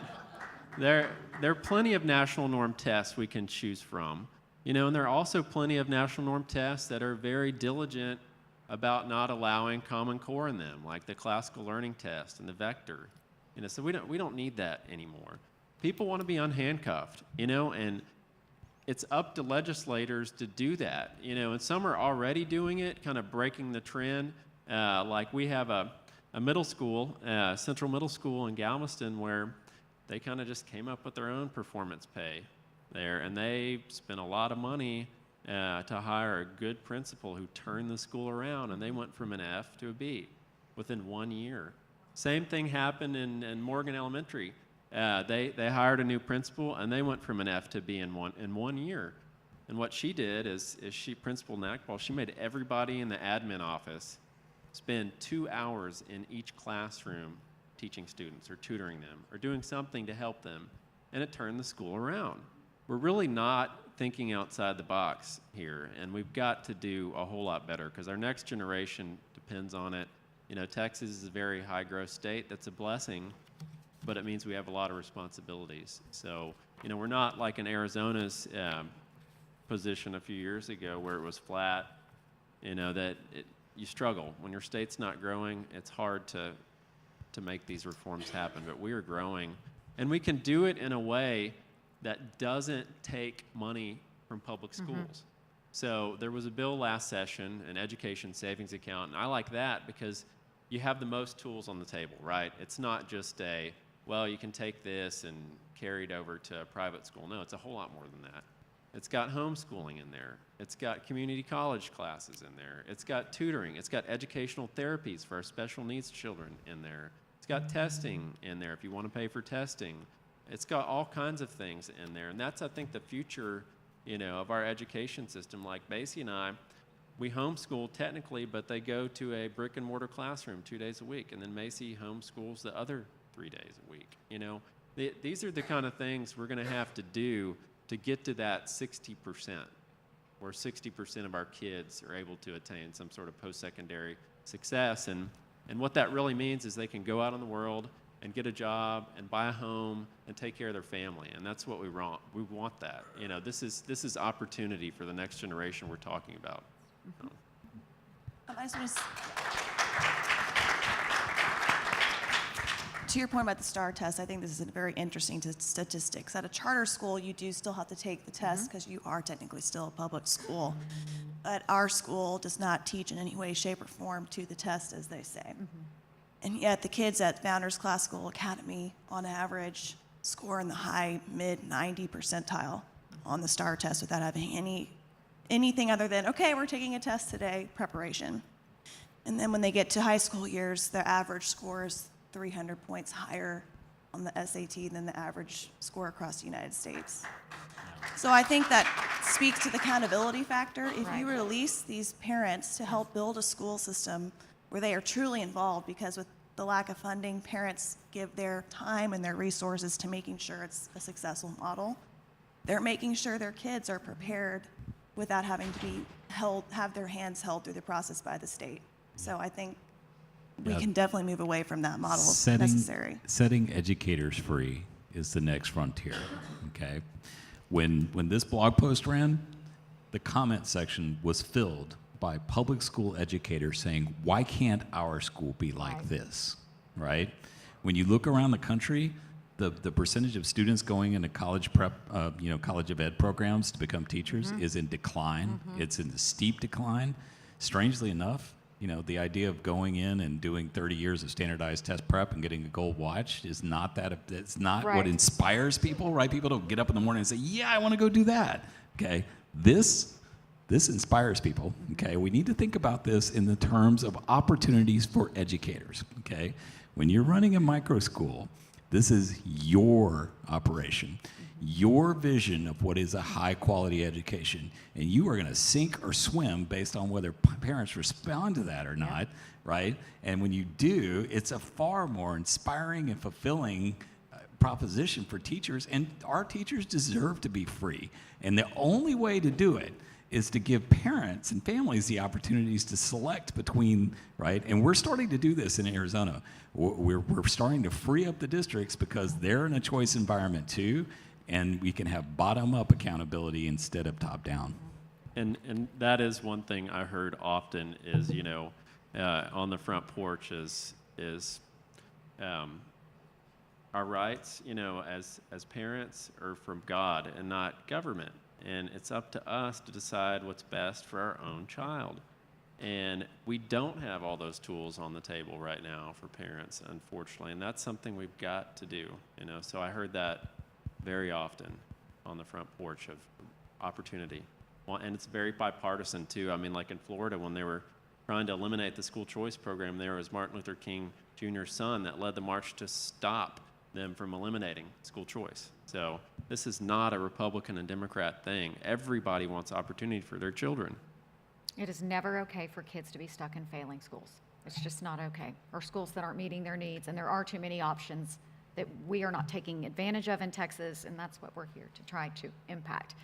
There are plenty of national norm tests we can choose from, and there are also plenty of national norm tests that are very diligent about not allowing Common Core in them, like the classical learning test and the vector. So we don't need that anymore. People want to be unhandcuffed, and it's up to legislators to do that, and some are already doing it, kind of breaking the trend. Like we have a middle school, Central Middle School in Galveston, where they kind of just came up with their own performance pay there, and they spent a lot of money to hire a good principal who turned the school around, and they went from an F to a B within 1 year. Same thing happened in Morgan Elementary. They hired a new principal, and they went from an F to B in 1 year. And what she did is Principal Nackball, she made everybody in the admin office spend 2 hours in each classroom teaching students or tutoring them or doing something to help them, and it turned the school around. We're really not thinking outside the box here, and we've got to do a whole lot better because our next generation depends on it. Texas is a very high-growth state. That's a blessing, but it means we have a lot of responsibilities. So, we're not like in Arizona's position a few years ago where it was flat, you struggle. When your state's not growing, it's hard to make these reforms happen, but we are growing. And we can do it in a way that doesn't take money from public schools. So there was a bill last session, an education savings account, and I like that because you have the most tools on the table, right? It's not just you can take this and carry it over to a private school. No, it's a whole lot more than that. It's got homeschooling in there. It's got community college classes in there. It's got tutoring. It's got educational therapies for our special needs children in there. It's got testing in there if you want to pay for testing. It's got all kinds of things in there. And that's, I think, the future, of our education system. Like Basie and I, we homeschool technically, but they go to a brick and mortar classroom 2 days a week. And then Macy homeschools the other 3 days a week. These are the kind of things we're going to have to do to get to that 60%, where 60% of our kids are able to attain some sort of post-secondary success. And what that really means is they can go out in the world and get a job and buy a home and take care of their family. And that's what we want. We want that. You know, this is opportunity for the next generation we're talking about. I just want to your point about the STAR test, I think this is a very interesting statistics. At a charter school, you do still have to take the test because you are technically still a public school. But our school does not teach in any way, shape, or form to the test, as they say. And yet the kids at Founders Classical Academy, on average, score in the high, mid 90 percentile on the STAR test without having anything other than, okay, we're taking a test today, preparation. And then when they get to high school years, their average score is 300 points higher on the SAT than the average score across the United States. So I think that speaks to the accountability factor. If you release these parents to help build a school system where they are truly involved, because with the lack of funding, parents give their time and their resources to making sure it's a successful model. They're making sure their kids are prepared without having to be have their hands held through the process by the state. So I think we can definitely move away from that model if necessary. Setting educators free is the next frontier, okay? When this blog post ran, the comment section was filled by public school educators saying, why can't our school be like this, right? When you look around the country, the percentage of students going into college prep, college of ed programs to become teachers is in decline. It's in a steep decline. Strangely enough, you know, the idea of going in and doing 30 years of standardized test prep and getting a gold watch is not it's not what inspires people, right? People don't get up in the morning and say, yeah, I want to go do that, okay? This inspires people, okay? We need to think about this in the terms of opportunities for educators, okay? When you're running a micro school, this is your operation, your vision of what is a high quality education, and you are going to sink or swim based on whether parents respond to that or not, right? And when you do, it's a far more inspiring and fulfilling proposition for teachers, and our teachers deserve to be free. And the only way to do it is to give parents and families the opportunities to select between, right? And we're starting to do this in Arizona. We're starting to free up the districts because they're in a choice environment too, and we can have bottom-up accountability instead of top-down. And that is one thing I heard often is, you know, on the front porch is our rights, you know, as parents are from God and not government. And it's up to us to decide what's best for our own child. And we don't have all those tools on the table right now for parents, unfortunately. And that's something we've got to do, you know. So I heard that very often on the front porch of opportunity. Well, and it's very bipartisan, too. I mean, like in Florida, when they were trying to eliminate the school choice program, there was Martin Luther King Jr.'s son that led the march to stop them from eliminating school choice. So this is not a Republican and Democrat thing. Everybody wants opportunity for their children. It is never okay for kids to be stuck in failing schools. It's just not okay. Or schools that aren't meeting their needs, and there are too many options that we are not taking advantage of in Texas, and that's what we're here to try to impact.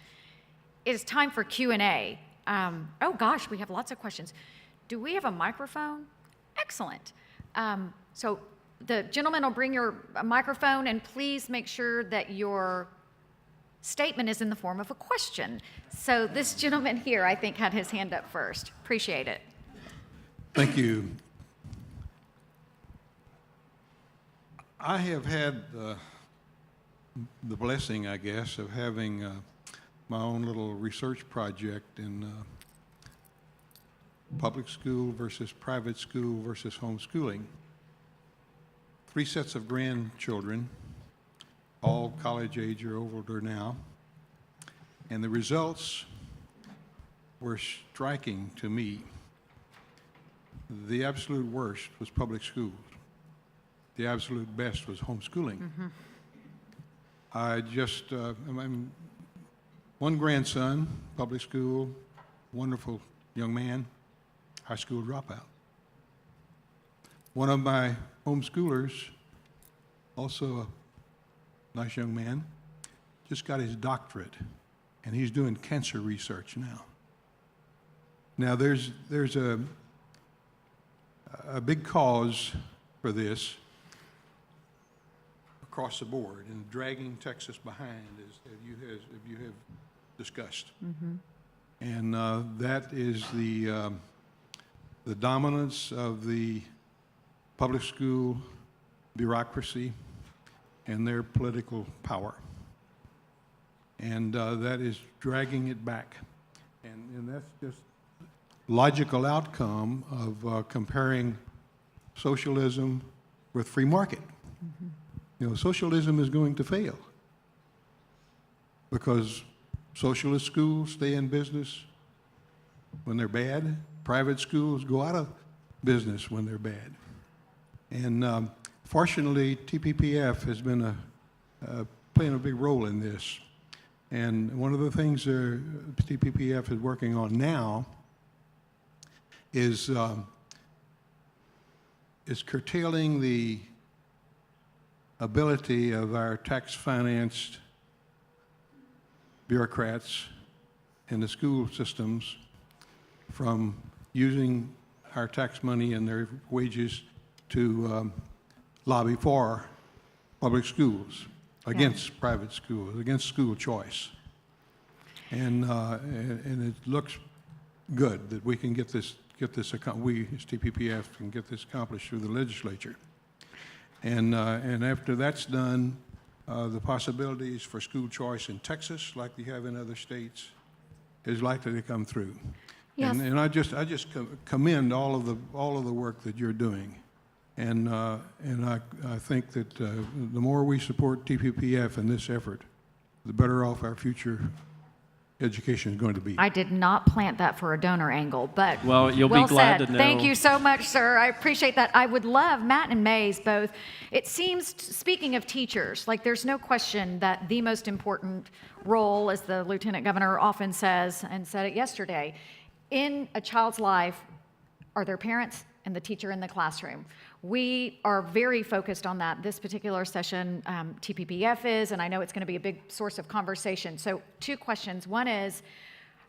It is time for Q&A. Oh gosh, we have lots of questions. Do we have a microphone? Excellent. So the gentleman will bring your microphone, and please make sure that your statement is in the form of a question. So this gentleman here, I think, had his hand up first. Appreciate it. Thank you. I have had the blessing, I guess, of having my own little research project in public school versus private school versus homeschooling. 3 sets of grandchildren, all college age or older now, and the results were striking to me. The absolute worst was public schools. The absolute best was homeschooling. I just, one grandson, public school, wonderful young man, high school dropout. One of my homeschoolers, also a nice young man, just got his doctorate, and he's doing cancer research now. Now, there's a big cause for this across the board, and dragging Texas behind, as you have discussed. And that is the dominance of the public school bureaucracy and their political power. And that is dragging it back. And that's just logical outcome of comparing socialism with free market. You know, socialism is going to fail because socialist schools stay in business when they're bad. Private schools go out of business when they're bad. And fortunately, TPPF has been playing a big role in this. And one of the things TPPF is working on now is curtailing the ability of our tax-financed bureaucrats in the school systems from using our tax money and their wages to lobby for public schools, against private schools, against school choice. And it looks good that we can we as TPPF can get this accomplished through the legislature. And after that's done, the possibilities for school choice in Texas, like you have in other states, is likely to come through. Yes. And I just commend all of the work that you're doing. And I think that the more we support TPPF in this effort, the better off our future education is going to be. I did not plant that for a donor angle, but Well, you'll be well glad said. to know. Thank you so much, sir. I appreciate that. I would love Matt and Mays both. It seems, speaking of teachers, like there's no question that the most important role, as the Lieutenant Governor often says and said it yesterday, in a child's life are their parents and the teacher in the classroom. We are very focused on that this particular session. TPPF is, and I know it's going to be a big source of conversation. So 2 questions. One is,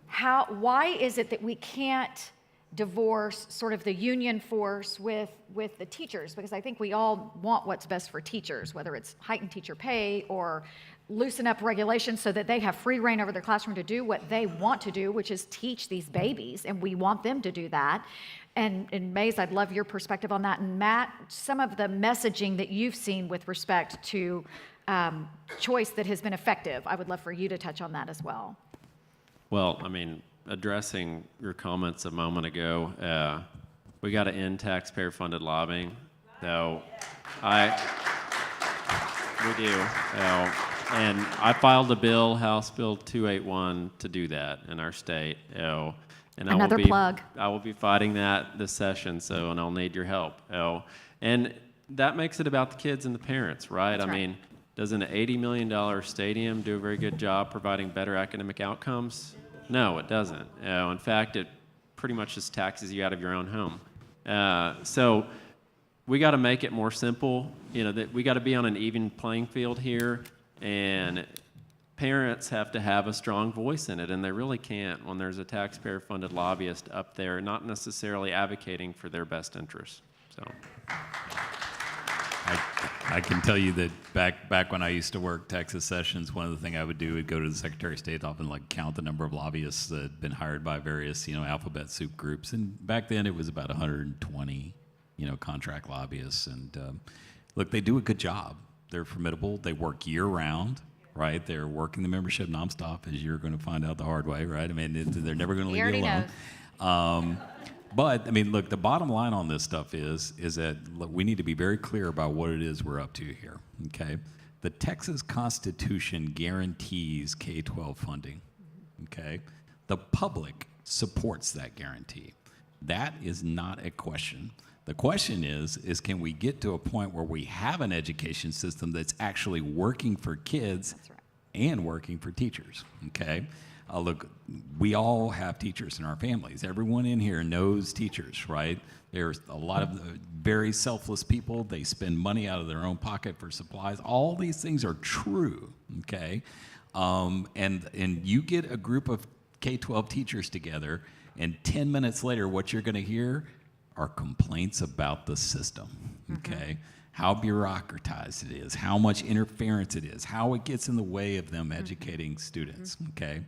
why is it that we can't divorce sort of the union force with the teachers? Because I think we all want what's best for teachers, whether it's heighten teacher pay or loosen up regulations so that they have free reign over their classroom to do what they want to do, which is teach these babies, and we want them to do that. And Mays, I'd love your perspective on that. And Matt, some of the messaging that you've seen with respect to choice that has been effective, I would love for you to touch on that as well. Well, I mean, addressing your comments a moment ago, we got to end taxpayer-funded lobbying. So we do. And I filed a bill, House Bill 281, to do that in our state. And Another plug. I will be fighting that this session, and I'll need your help. And that makes it about the kids and the parents, right? That's right. I mean, does an $80 million stadium do a very good job providing better academic outcomes? No, it doesn't. In fact, it pretty much just taxes you out of your own home. So we got to make it more simple. That we got to be on an even playing field here, and parents have to have a strong voice in it, and they really can't when there's a taxpayer-funded lobbyist up there not necessarily advocating for their best interests. So I can tell you that back when I used to work Texas sessions, one of the things I would do would go to the Secretary of State often, like count the number of lobbyists that had been hired by various alphabet soup groups, and back then it was about 120 contract lobbyists. And look, they do a good job. They're formidable. They work year round. Right, they're working the membership nonstop, as you're going to find out the hard way. Right, I mean, they're never going to leave you alone. But I mean, look, the bottom line on this stuff is that look, we need to be very clear about what it is we're up to here. Okay, the Texas Constitution guarantees K-12 funding. Okay, the public supports that guarantee. That is not a question. The question is can we get to a point where we have an education system that's actually working for kids and working for teachers, okay? Look, we all have teachers in our families. Everyone in here knows teachers, right? There's a lot of very selfless people. They spend money out of their own pocket for supplies. All these things are true, okay? And you get a group of K-12 teachers together, and 10 minutes later, what you're going to hear are complaints about the system, okay? How bureaucratized it is, how much interference it is, how it gets in the way of them educating students, okay?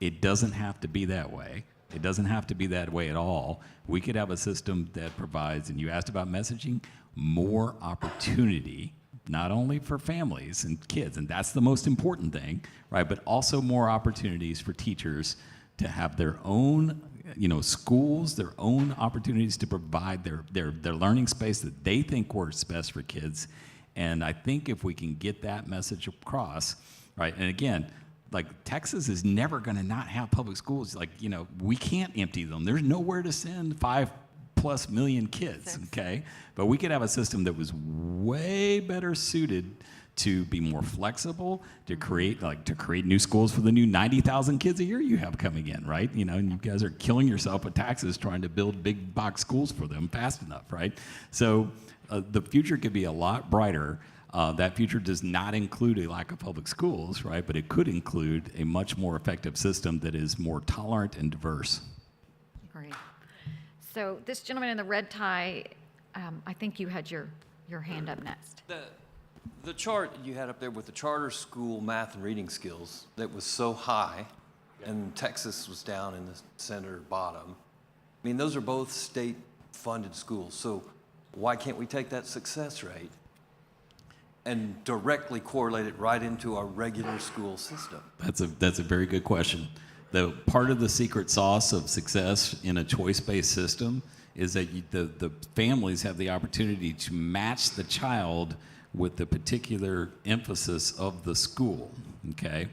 It doesn't have to be that way. It doesn't have to be that way at all. We could have a system that provides, and you asked about messaging, more opportunity, not only for families and kids, and that's the most important thing, right? But also more opportunities for teachers to have their own, schools, their own opportunities to provide their learning space that they think works best for kids. And I think if we can get that message across, right? And again, like Texas is never going to not have public schools. Like, we can't empty them. There's nowhere to send 5+ million kids, okay? But we could have a system that was way better suited to be more flexible, to create new schools for the new 90,000 kids a year you have coming in, right? And you guys are killing yourself with taxes trying to build big box schools for them fast enough, right? So the future could be a lot brighter. That future does not include a lack of public schools, right? But it could include a much more effective system that is more tolerant and diverse. Great. So this gentleman in the red tie, I think you had your hand up next. The chart you had up there with the charter school math and reading skills that was so high, and Texas was down in the center bottom. I mean, those are both state-funded schools. So why can't we take that success rate and directly correlate it right into our regular school system? That's a very good question. The part of the secret sauce of success in a choice-based system is that the families have the opportunity to match the child with the particular emphasis of the school, okay?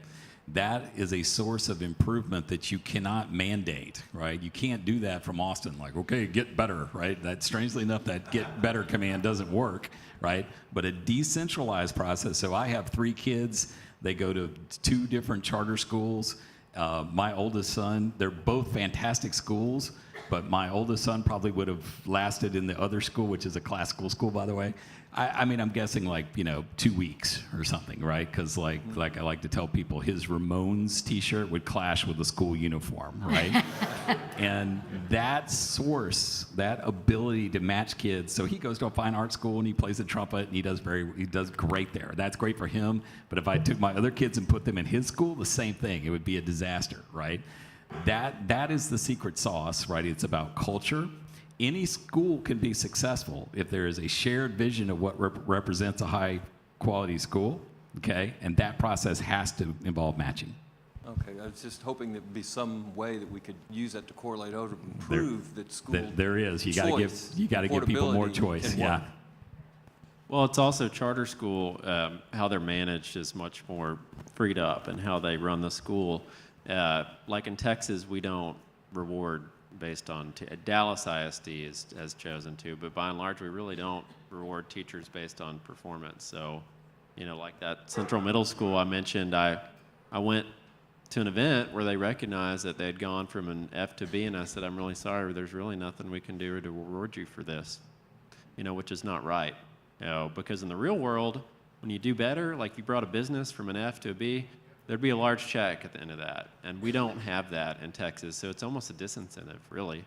That is a source of improvement that you cannot mandate, right? You can't do that from Austin, like, okay, get better, right? That, strangely enough, that get better command doesn't work, right? But a decentralized process, so I have 3 kids, they go to 2 different charter schools. My oldest son, they're both fantastic schools, but my oldest son probably would have lasted in the other school, which is a classical school, by the way. I mean, I'm guessing 2 weeks or something, right? Because like I like to tell people, his Ramones T-shirt would clash with the school uniform, right? And that source, that ability to match kids. So he goes to a fine art school and he plays the trumpet and he does great there. That's great for him. But if I took my other kids and put them in his school, the same thing. It would be a disaster, right? That is the secret sauce, right? It's about culture. Any school can be successful if there is a shared vision of what represents a high quality school, okay? And that process has to involve matching. Okay, I was just hoping there'd be some way that we could use that to correlate over and prove that school There is. You got to give people more choice. Yeah. Well, it's also charter school, how they're managed is much more freed up and how they run the school. Like in Texas, we don't reward based on, Dallas ISD has chosen to, but by and large, we really don't reward teachers based on performance. So, like that Central Middle School I mentioned, I went to an event where they recognized that they had gone from an F to B, and I said, I'm really sorry, there's really nothing we can do to reward you for this, which is not right. Because in the real world, when you do better, like you brought a business from an F to a B, there'd be a large check at the end of that. And we don't have that in Texas, so it's almost a disincentive, really.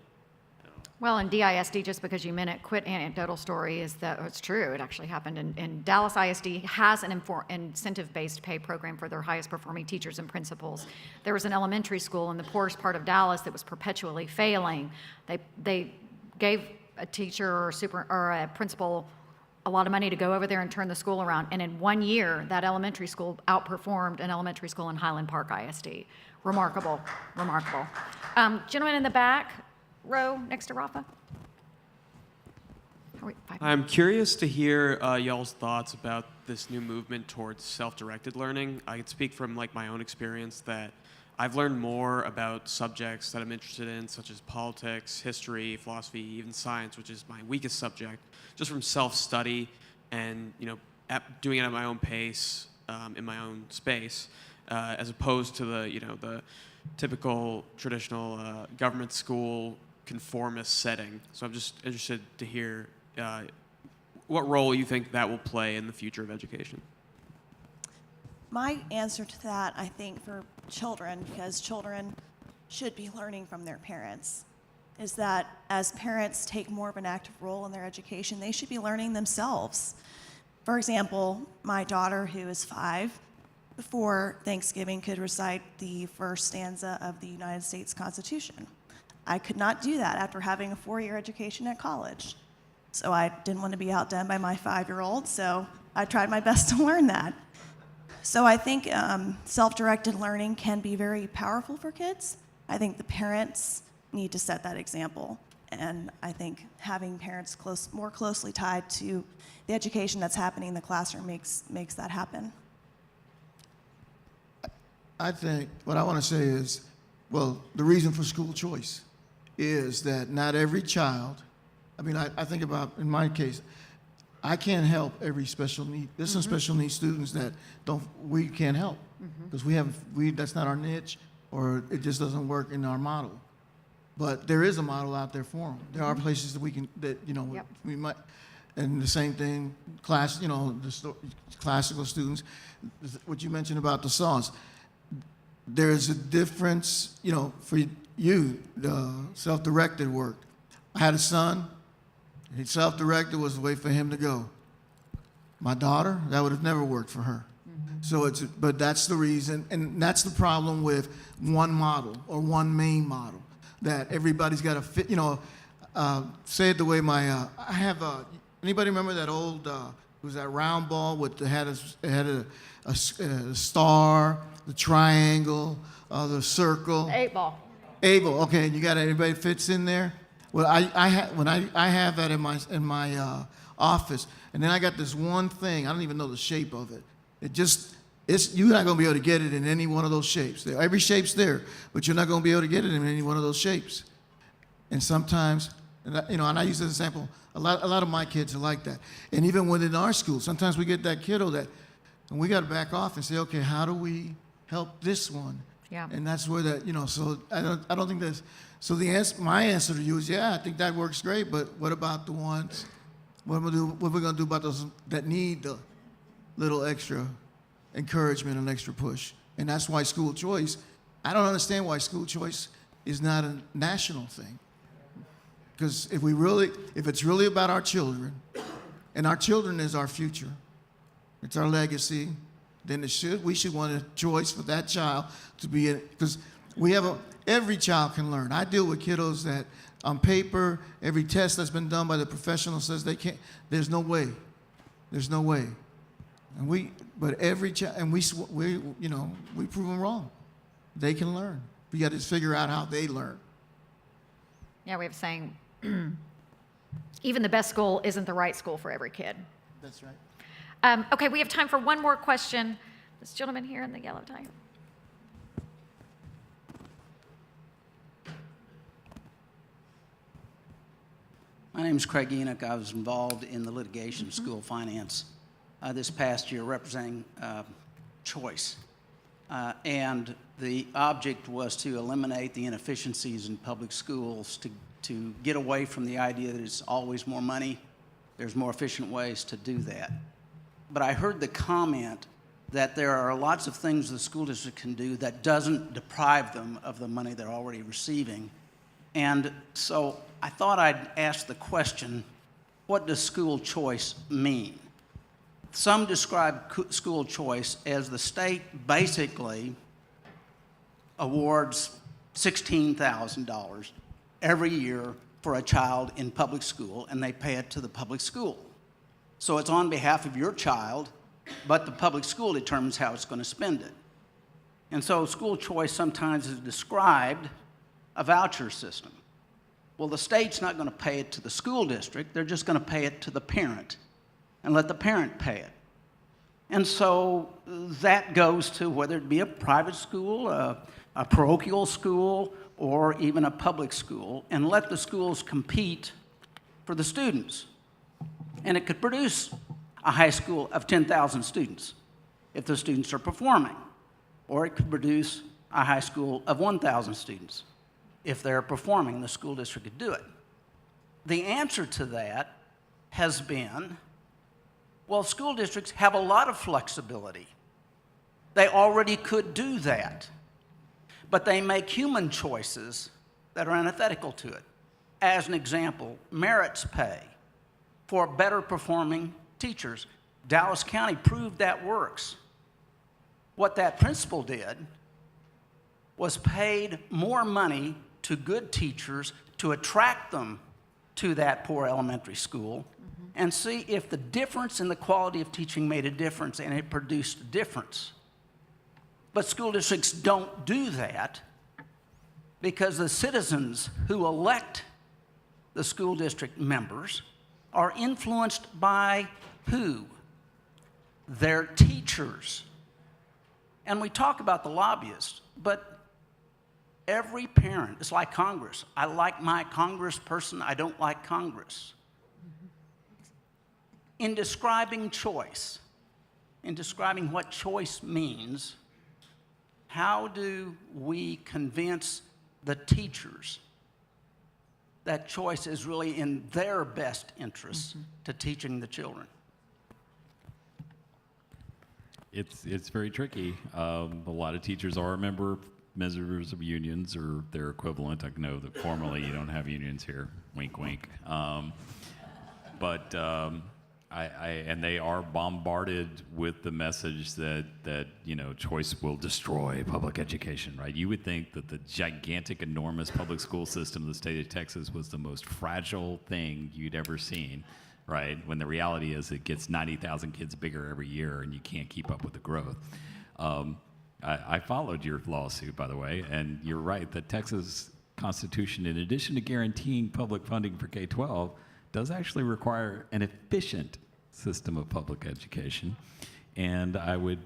Well, in DISD, just because you quit anecdotal story, is that it's true. It actually happened. And Dallas ISD has an incentive-based pay program for their highest performing teachers and principals. There was an elementary school in the poorest part of Dallas that was perpetually failing. They gave a teacher or a principal a lot of money to go over there and turn the school around. And in 1 year, that elementary school outperformed an elementary school in Highland Park ISD. Remarkable, remarkable. Gentleman in the back row next to Rafa. I'm curious to hear y'all's thoughts about this new movement towards self-directed learning. I can speak from my own experience that I've learned more about subjects that I'm interested in, such as politics, history, philosophy, even science, which is my weakest subject, just from self-study and doing it at my own pace, in my own space, as opposed to the typical traditional government school conformist setting. So I'm just interested to hear what role you think that will play in the future of education. My answer to that, I think, for children, because children should be learning from their parents, is that as parents take more of an active role in their education, they should be learning themselves. For example, my daughter, who is 5, before Thanksgiving could recite the first stanza of the United States Constitution. I could not do that after having a 4-year education at college. So I didn't want to be outdone by my 5-year-old, so I tried my best to learn that. So I think self-directed learning can be very powerful for kids. I think the parents need to set that example. And I think having parents more closely tied to the education that's happening in the classroom makes that happen. I think what I want to say is, well, the reason for school choice is that not every child, I mean, I think about, in my case, I can't help every special need. There's some special needs students that we can't help because that's not our niche, or it just doesn't work in our model. But there is a model out there for them. There are places that Yep. we might, and the same thing, classical students, what you mentioned about the songs. There's a difference, for you, the self-directed work. I had a son. He self-directed was the way for him to go. My daughter, that would have never worked for her. So but that's the reason, and that's the problem with one model or one main model, that everybody's got to fit, say it the way I have, anybody remember that old, it was that round ball with had a star, the triangle, the circle. 8 ball. Able, okay, and you got everybody fits in there. Well, I have that in my office, and then I got this one thing. I don't even know the shape of it. You're not going to be able to get it in any one of those shapes. Every shape's there, but you're not going to be able to get it in any one of those shapes. And sometimes, and I use this example. A lot of my kids are like that, and even within our school, sometimes we get that kiddo and we got to back off and say, okay, how do we help this one? Yeah. And that's where so I don't think that's, so my answer to you is, yeah, I think that works great, but what about the ones, what are we going to do about those that need the little extra encouragement and extra push? And that's why school choice, I don't understand why school choice is not a national thing. Because if it's really about our children, and our children is our future, it's our legacy, then we should want a choice for that child to be in, because every child can learn. I deal with kiddos that on paper, every test that's been done by the professional says they can't, there's no way. But every child, and we prove them wrong. They can learn. We got to figure out how they learn. Yeah, we have a saying, even the best school isn't the right school for every kid. That's right. Okay, we have time for one more question. This gentleman here in the yellow tie. My name is Craig Enoch. I was involved in the litigation school finance this past year representing choice. And the object was to eliminate the inefficiencies in public schools, to get away from the idea that it's always more money. There's more efficient ways to do that. But I heard the comment that there are lots of things the school district can do that doesn't deprive them of the money they're already receiving. And so I thought I'd ask the question, what does school choice mean? Some describe school choice as the state basically awards $16,000 every year for a child in public school, and they pay it to the public school. So it's on behalf of your child, but the public school determines how it's going to spend it. And so school choice sometimes is described a voucher system. Well, the state's not going to pay it to the school district. They're just going to pay it to the parent and let the parent pay it. And so that goes to whether it be a private school, a parochial school, or even a public school, and let the schools compete for the students. And it could produce a high school of 10,000 students if the students are performing. Or it could produce a high school of 1,000 students. If they're performing, the school district could do it. The answer to that has been, well, school districts have a lot of flexibility. They already could do that, but they make human choices that are antithetical to it. As an example, merits pay for better performing teachers. Dallas County proved that works. What that principal did was paid more money to good teachers to attract them to that poor elementary school and see if the difference in the quality of teaching made a difference, and it produced a difference. But school districts don't do that because the citizens who elect the school district members are influenced by who? Their teachers. And we talk about the lobbyists, but every parent, it's like Congress. I like my congressperson, I don't like Congress. In describing choice, in describing what choice means, how do we convince the teachers that choice is really in their best interests to teaching the children? It's very tricky. A lot of teachers are members of unions or their equivalent. I know that formally you don't have unions here. Wink, wink. And they are bombarded with the message that choice will destroy public education, right? You would think that the gigantic, enormous public school system of the state of Texas was the most fragile thing you'd ever seen, right? When the reality is it gets 90,000 kids bigger every year and you can't keep up with the growth. I followed your lawsuit, by the way, and you're right. The Texas Constitution, in addition to guaranteeing public funding for K-12, does actually require an efficient system of public education. And I would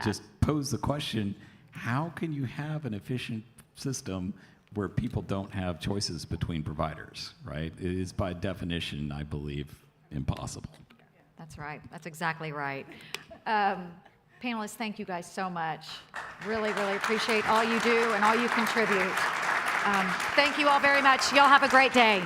just pose the question, how can you have an efficient system where people don't have choices between providers, right? It is by definition, I believe, impossible. That's right. That's exactly right. Panelists, thank you guys so much. Really, really appreciate all you do and all you contribute. Thank you all very much. Y'all have a great day.